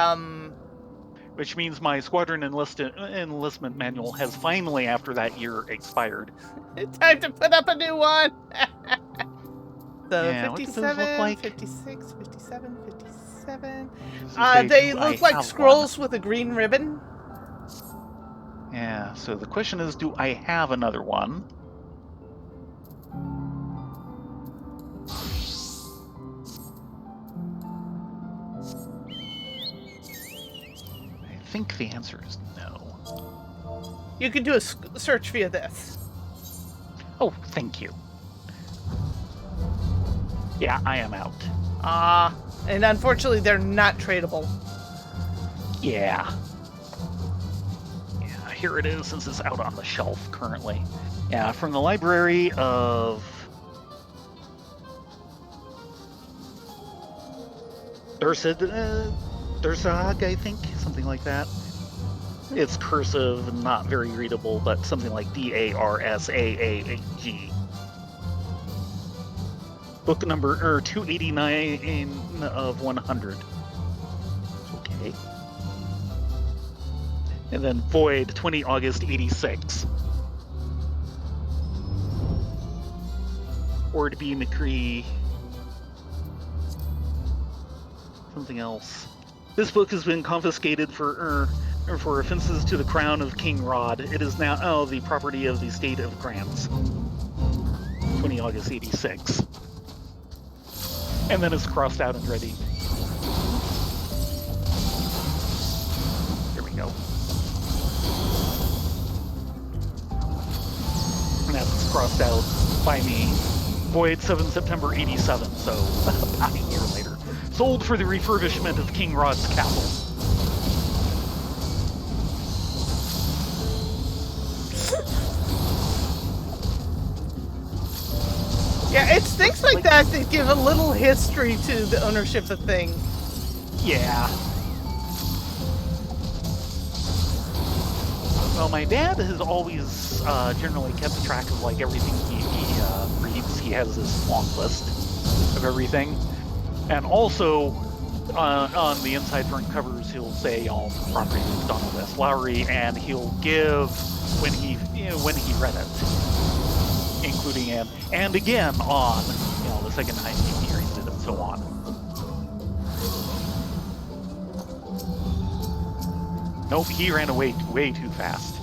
Which means my squadron enlistment manual has finally, after that year, expired. time to put up a new one. So Yeah, what do those 57, look like? 56, 57, 57. Say, They do look I like have scrolls with a green ribbon. Yeah, so the question is, do I have another one? I think the answer is no. You can do a search via this. Oh, thank you. Yeah, I am out. And unfortunately, they're not tradable. Yeah. Yeah, here it is, since it's out on the shelf currently. Yeah, from the library of Dursag, I think, something like that. It's cursive, not very readable, but something like Darsaag. Book number 289 of 100. Okay. And then Void, 20 August 86. Or to be McCree. Something else. This book has been confiscated for offenses to the crown of King Rod. It is now the property of the state of Grants. 20 August 86. And then it's crossed out and ready. There we go. crossed out by me. Void 7 September 87, so about a year later. Sold for the refurbishment of King Rod's castle. Yeah, it's things like that that give a little history to the ownership of things. Yeah. Well, my dad has always generally kept track of like everything he reads. He has this long list of everything, and also on the inside front covers, he'll say, property of Donald S. Lowry, and he'll give when he read it, including and again on the second time he reads it, and so on. Nope, he ran away way too fast.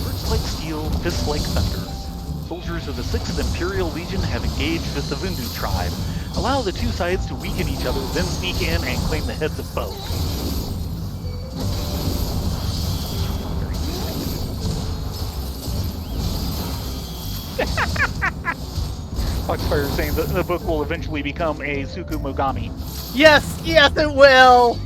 Words like steel, fists like thunder. Soldiers of the 6th Imperial Legion have engaged with the Vundu tribe. Allow the two sides to weaken each other, then sneak in and claim the heads of both. Foxfire is saying that the book will eventually become a Suku Mogami. Yes, it will.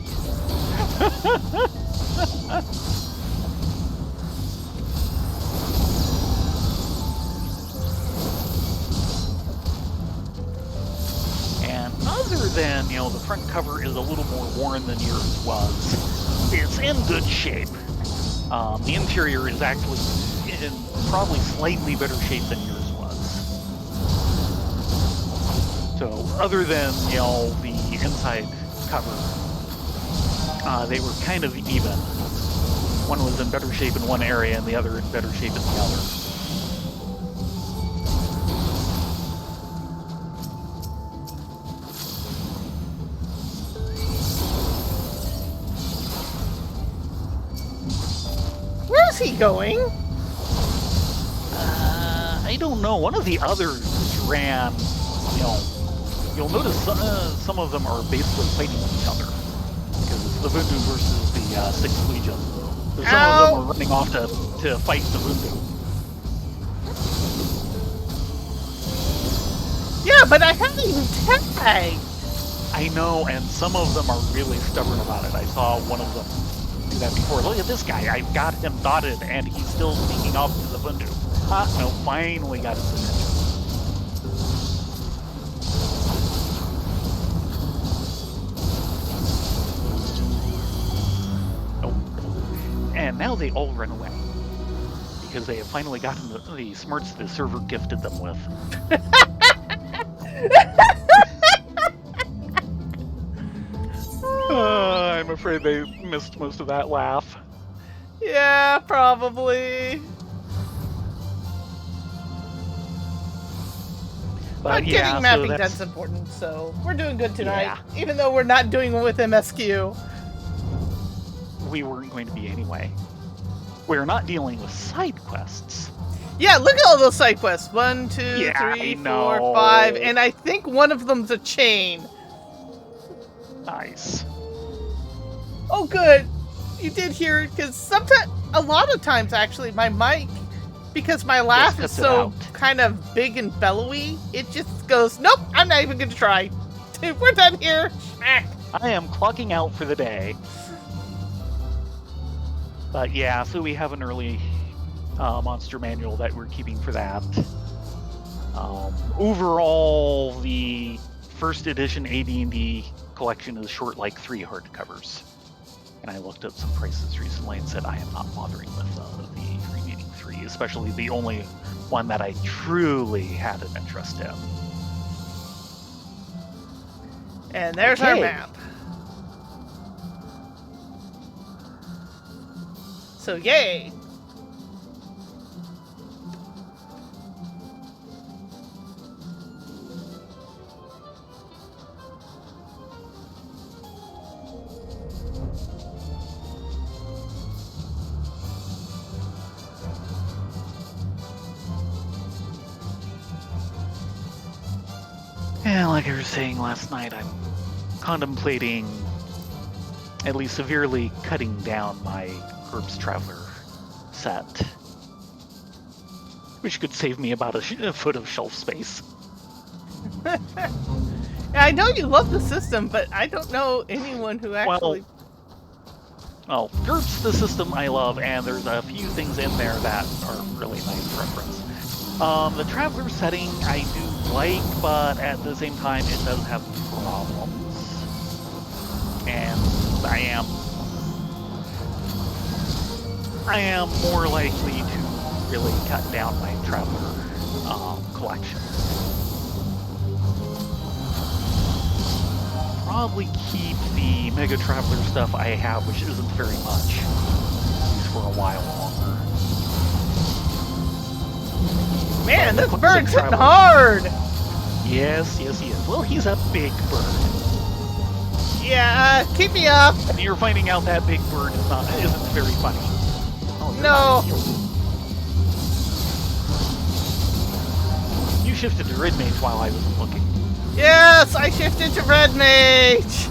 And other than, the front cover is a little more worn than yours was, it's in good shape. The interior is actually in probably slightly better shape than yours was. So other than, the inside cover, they were kind of even. One was in better shape in one area and the other in better shape in the other. Where's he going? I don't know. One of the others ran, you'll notice some of them are basically fighting each other. Because it's the Vundu versus the 6th Legion. So some of them are running off to fight the Vundu. Yeah, but I haven't even tagged. I know, and some of them are really stubborn about it. I saw one of them do that before. Look at this guy. I've got him dotted, and he's still sneaking off to the Vundu. No, finally got his attention. Oh. And now they all run away. Because they have finally gotten the smarts the server gifted them with. I'm afraid they missed most of that laugh. Yeah, probably. But getting mapping done's important, so we're doing good tonight. Yeah. Even though we're not doing it with MSQ. We weren't going to be anyway. We're not dealing with side quests. Yeah, look at all those side quests. 1, 2, 3, 4, 5, and I think one of them's a chain. Nice. Oh, good. You did hear it, because a lot of times, actually, my mic, because my laugh is so kind of big and bellowy, it just goes, nope, I'm not even going to try. We're done here. I am clocking out for the day. But yeah, so we have an early monster manual that we're keeping for that. Overall, the first edition AD&D collection is short like 3 hardcovers. And I looked up some prices recently and said I am not bothering with the remaining 3, especially the only one that I truly had an interest in. And there's our map. So yay! Yeah, like I was saying last night, I'm contemplating at least severely cutting down my Herb's Traveler set, which could save me about a foot of shelf space. I know you love the system, but I don't know anyone who actually... Well, GURPS the system I love, and there's a few things in there that are really nice reference. The Traveler setting I do like, but at the same time it does have problems. And I am more likely to really cut down my Traveler collection. Probably keep the Mega Traveler stuff I have, which isn't very much, at least for a while longer. Man, this bird's hitting hard! Yes, he is. Well, he's a big bird. Yeah, keep me up! And you're finding out that big bird isn't very funny. Oh, no! You shifted to Red Mage while I wasn't looking. Yes, I shifted to Red Mage!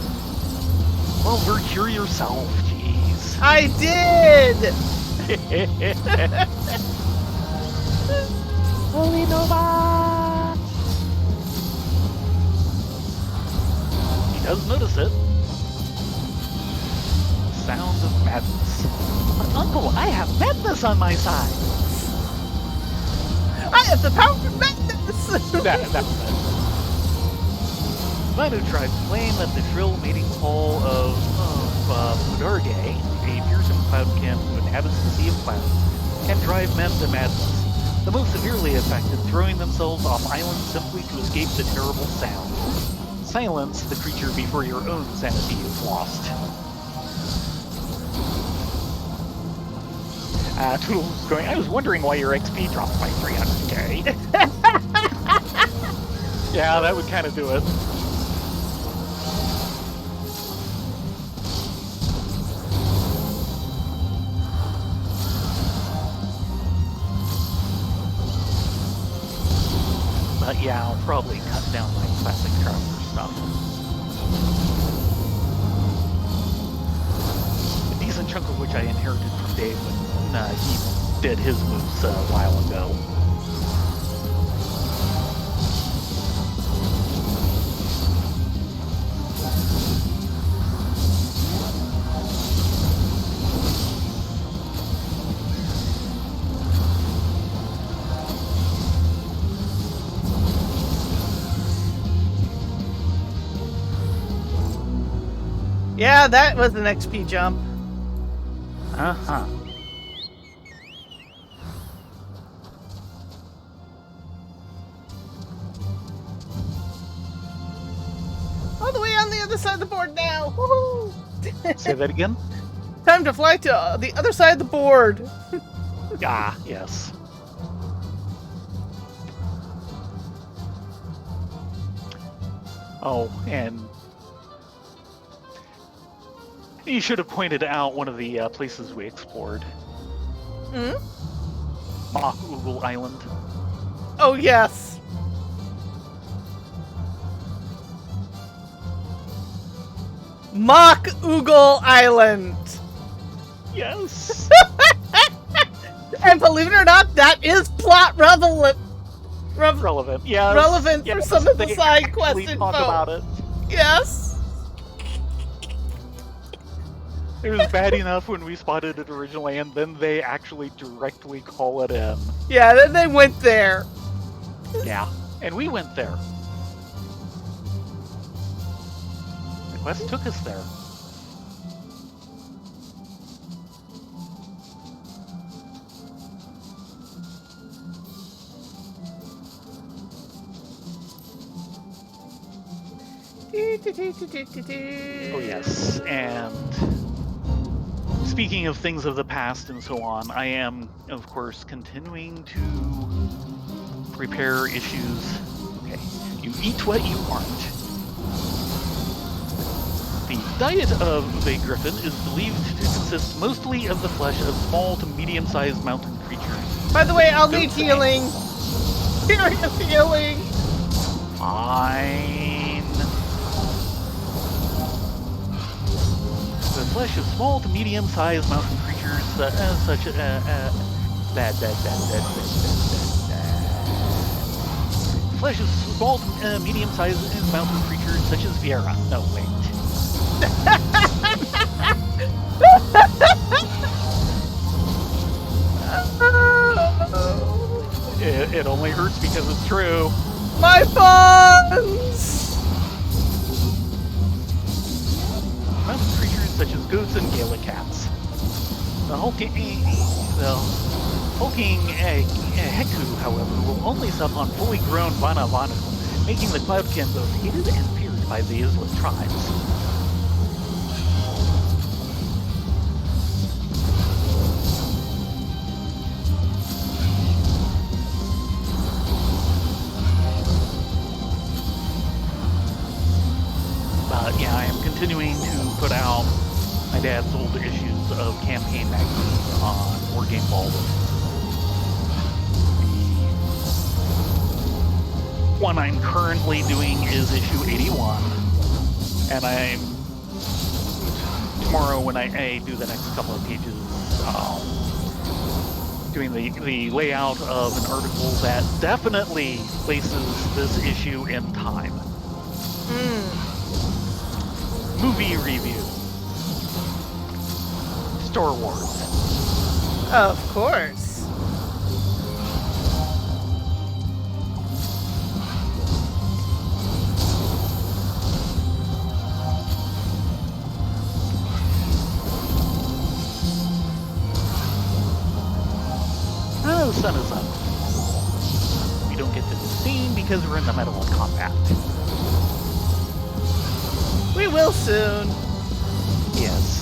Well, cure yourself, jeez. I did! Holy Nova! He does notice it. Sound of madness. But Uncle, I have madness on my side. I have the power of madness! That's it. Manu tribes claim that the shrill mating call of Mudarge, a fearsome cloudkin who inhabits the Sea of Clouds, can drive men to madness. The most severely affected throwing themselves off islands simply to escape the terrible sound. Silence the creature before your own sanity is lost. Toodle's going, I was wondering why your XP dropped by 300k. Yeah, that would kind of do it. But yeah, I'll probably cut down my classic Traveler stuff. A decent chunk of which I inherited from Dave when he did his moves a while ago. Yeah, that was an XP jump. Uh-huh. All the way on the other side of the board now. Woohoo! Say that again? Time to fly to the other side of the board. Ah, yes. Oh, and you should have pointed out one of the places we explored. Hmm? Mach Oogle Island. Oh, yes. Mach Oogle Island. Yes. And believe it or not, that is plot relevant. Relevant, yes. Relevant yes, for some of the they side quest actually info. talk about it. Yes. It was bad enough when we spotted it originally, and then they actually directly call it in. Yeah, then they went there. Yeah, and we went there. The quest took us there. Oh yes, and speaking of things of the past and so on, I am, of course, continuing to prepare issues. Okay, you eat what you aren't. The diet of a griffin is believed to consist mostly of the flesh of small to medium-sized mountain creatures. By the way, I'll need healing. Serious healing. Fine. The flesh of small to medium-sized mountain creatures such flesh of small to medium-sized mountain creatures such as Viera. No, wait. It only hurts because it's true. My funds! Mountain creatures such as goats and Gaelic cats. The hulking Heku, however, will only sup on fully grown Vana Vanu, making the Cloudkin both hated and feared by the Islet tribes. But yeah, I am continuing to put out my dad's old issues of Campaign magazine on Wargame Ball. The one I'm currently doing is issue 81, and I'm tomorrow when I do the next couple of pages, doing the layout of an article that definitely places this issue in time. Movie review. Star Wars. Of course. The sun is up. We don't get to the scene because we're in the middle of combat. We will soon. Yes.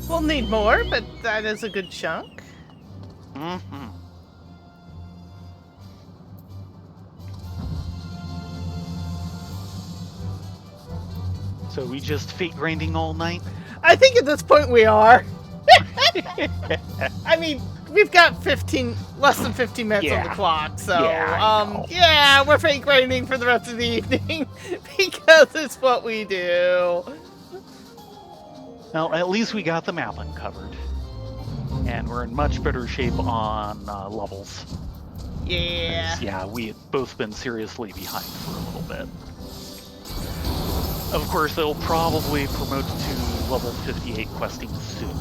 We'll need more, but that is a good chunk. Mm-hmm. So we just fate grinding all night? I think at this point we are. I mean, we've got less than 15 minutes on the clock, so Yeah, we're fake grinding for the rest of the evening because it's what we do. Well, at least we got the map uncovered. And we're in much better shape on levels. Yeah. Yeah, we had both been seriously behind for a little bit. Of course, they'll probably promote to level 58 questing soon.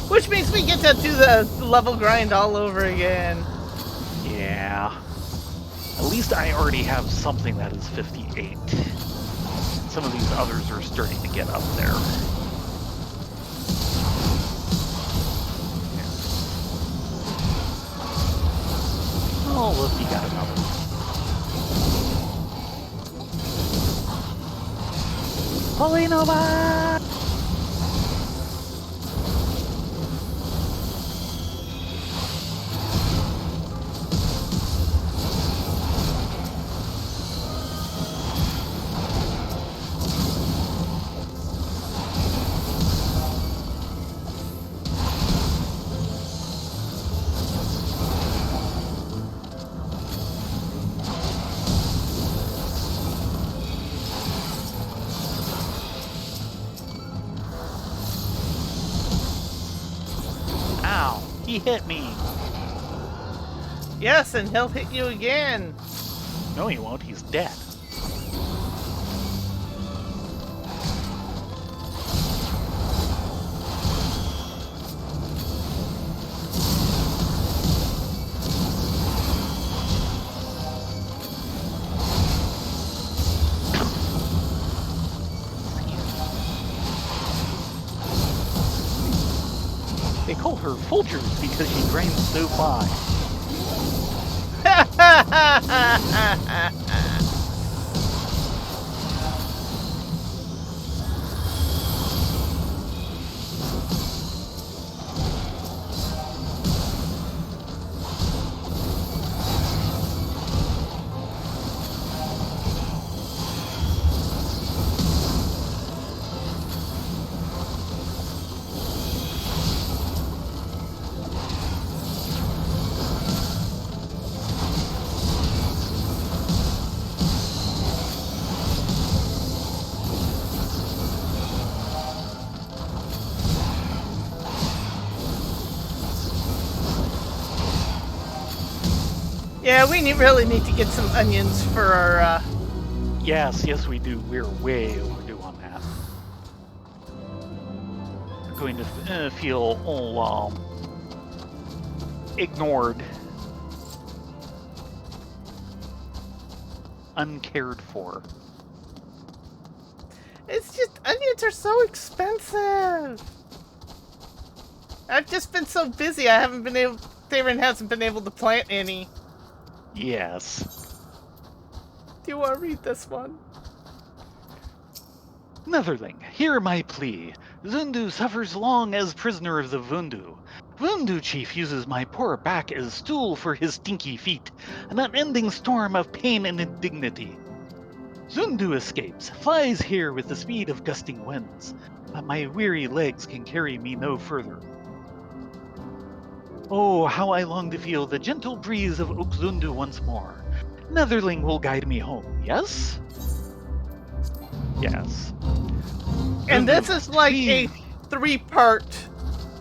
Which means we get to do the level grind all over again. Yeah. At least I already have something that is 58. Some of these others are starting to get up there. Oh, look, you got another one. Polynova! He hit me. Yes, and he'll hit you again. No, he won't. He's dead. Folgers because she grinds so fine. Yeah, we really need to get some onions for our, Yes, we do. We're way overdue on that. We're going to feel all ignored, uncared for. It's just, onions are so expensive. I've just been so busy, I haven't been able, Theron hasn't been able to plant any. Yes. Do you want to read this one? Netherling, hear my plea. Zundu suffers long as prisoner of the Vundu. Vundu chief uses my poor back as stool for his stinky feet, an unending storm of pain and indignity. Zundu escapes, flies here with the speed of gusting winds, but my weary legs can carry me no further. Oh, how I long to feel the gentle breeze of Oakzundu once more. Netherling will guide me home, yes? Yes. And Zundu this is like a 3-part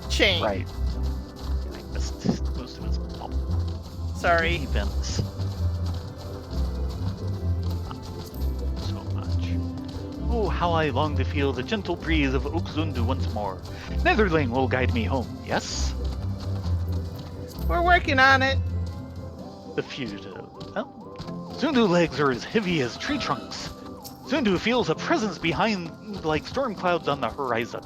chain. Right. I missed most of his Sorry. events. So much. Oh, how I long to feel the gentle breeze of Oakzundu once more. Netherling will guide me home, yes? We're working on it. The fugitive. Oh. Zundu legs are as heavy as tree trunks. Zundu feels a presence behind like storm clouds on the horizon.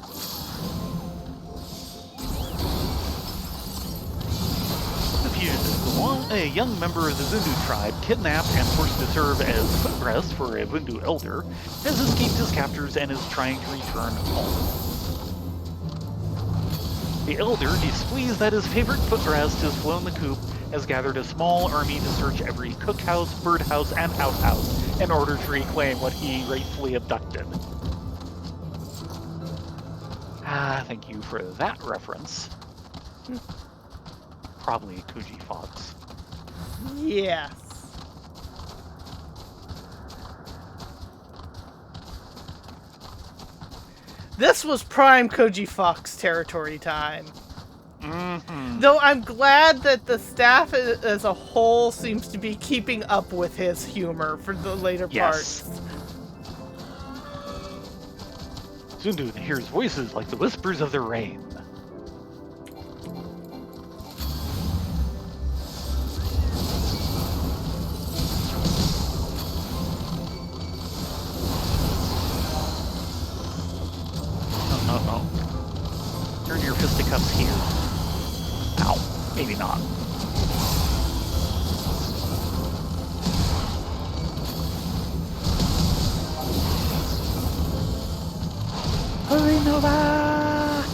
The fugitive, a young member of the Zundu tribe, kidnapped and forced to serve as footrest for a Vundu elder, has escaped his captors and is trying to return home. The elder, displeased that his favorite footrest has flown the coop, has gathered a small army to search every cookhouse, birdhouse, and outhouse in order to reclaim what he rightfully abducted. Thank you for that reference. Probably Koji Fox. Yes. This was prime Koji Fox territory time. Mm-hmm. Though I'm glad that the staff as a whole seems to be keeping up with his humor for the later Yes. parts. Zundu hears voices like the whispers of the rain. Oh. Turn your fisticuffs here. Ow. Maybe not. Hurry, Nova!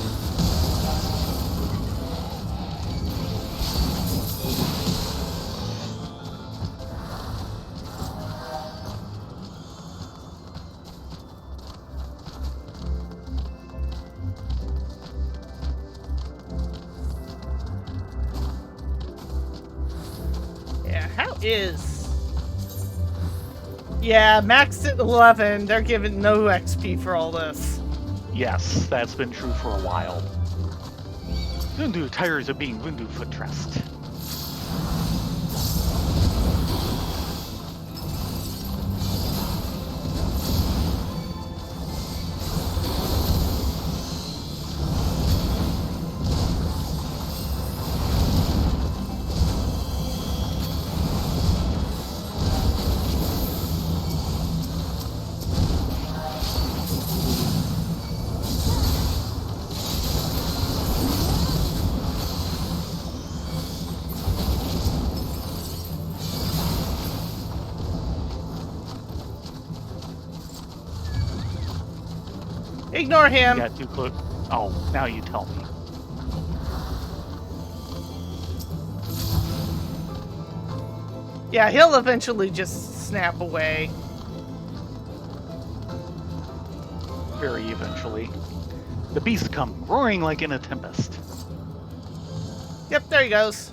Yeah, how is... Yeah, maxed at 11. They're giving no XP for all this. Yes, that's been true for a while. Zundu tires of being Vundu footrest. Ignore You him. got too close. Oh, now you tell me. Yeah, he'll eventually just snap away. Very eventually. The beasts come roaring like in a tempest. Yep, there he goes.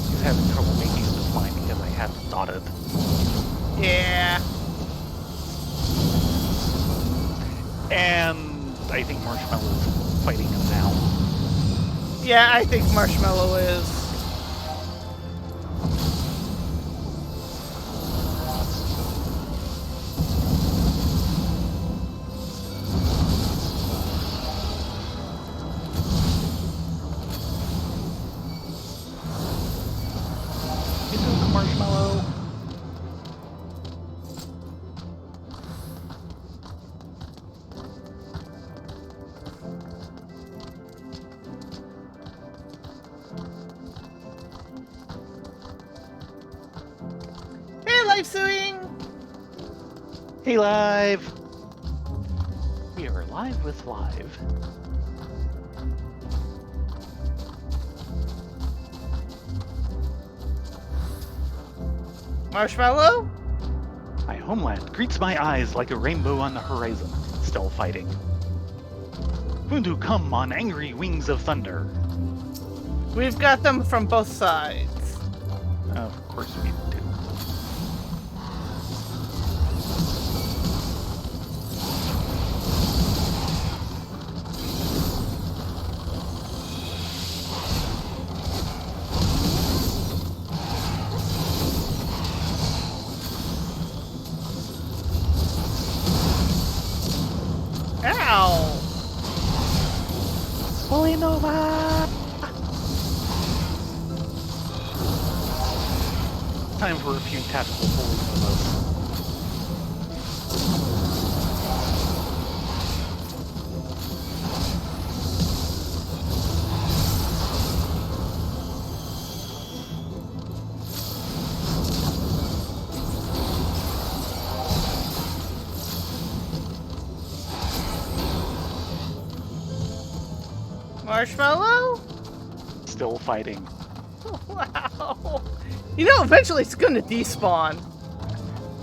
He's having trouble making this line because I hadn't dotted. Yeah. And I think Marshmallow's fighting him now. Yeah, I think Marshmallow is. You doing the Marshmallow? Hey, Life Suing! Hey, Live! We are live with Live. Marshmallow? My homeland greets my eyes like a rainbow on the horizon, still fighting. Fundu come on angry wings of thunder. We've got them from both sides. Of course we do. Ow! Holy Nova! Time for a few tactical Holy Novas. Marshmallow? Still fighting. Wow. You know, eventually it's gonna despawn.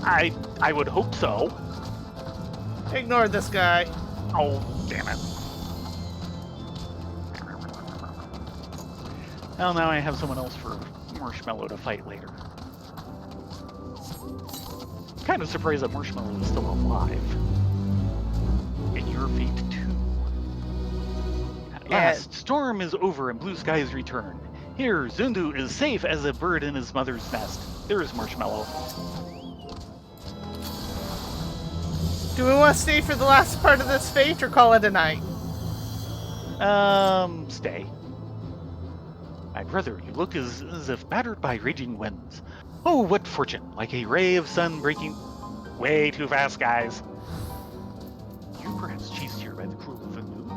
I would hope so. Ignore this guy. Oh, damn it. Well, now I have someone else for Marshmallow to fight later. Kind of surprised that Marshmallow is still alive. And your fate too. At last, storm is over and blue skies return. Here, Zundu is safe as a bird in his mother's nest. There is Marshmallow. Do we want to stay for the last part of this fate or call it a night? Stay. My brother, you look as if battered by raging winds. Oh, what fortune, like a ray of sun breaking way too fast, guys. You perhaps chased here by the cruel Venu?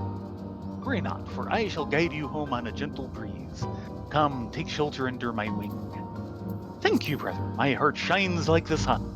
Worry not, for I shall guide you home on a gentle breeze. Come, take shelter under my wing. Thank you, brother, my heart shines like the sun.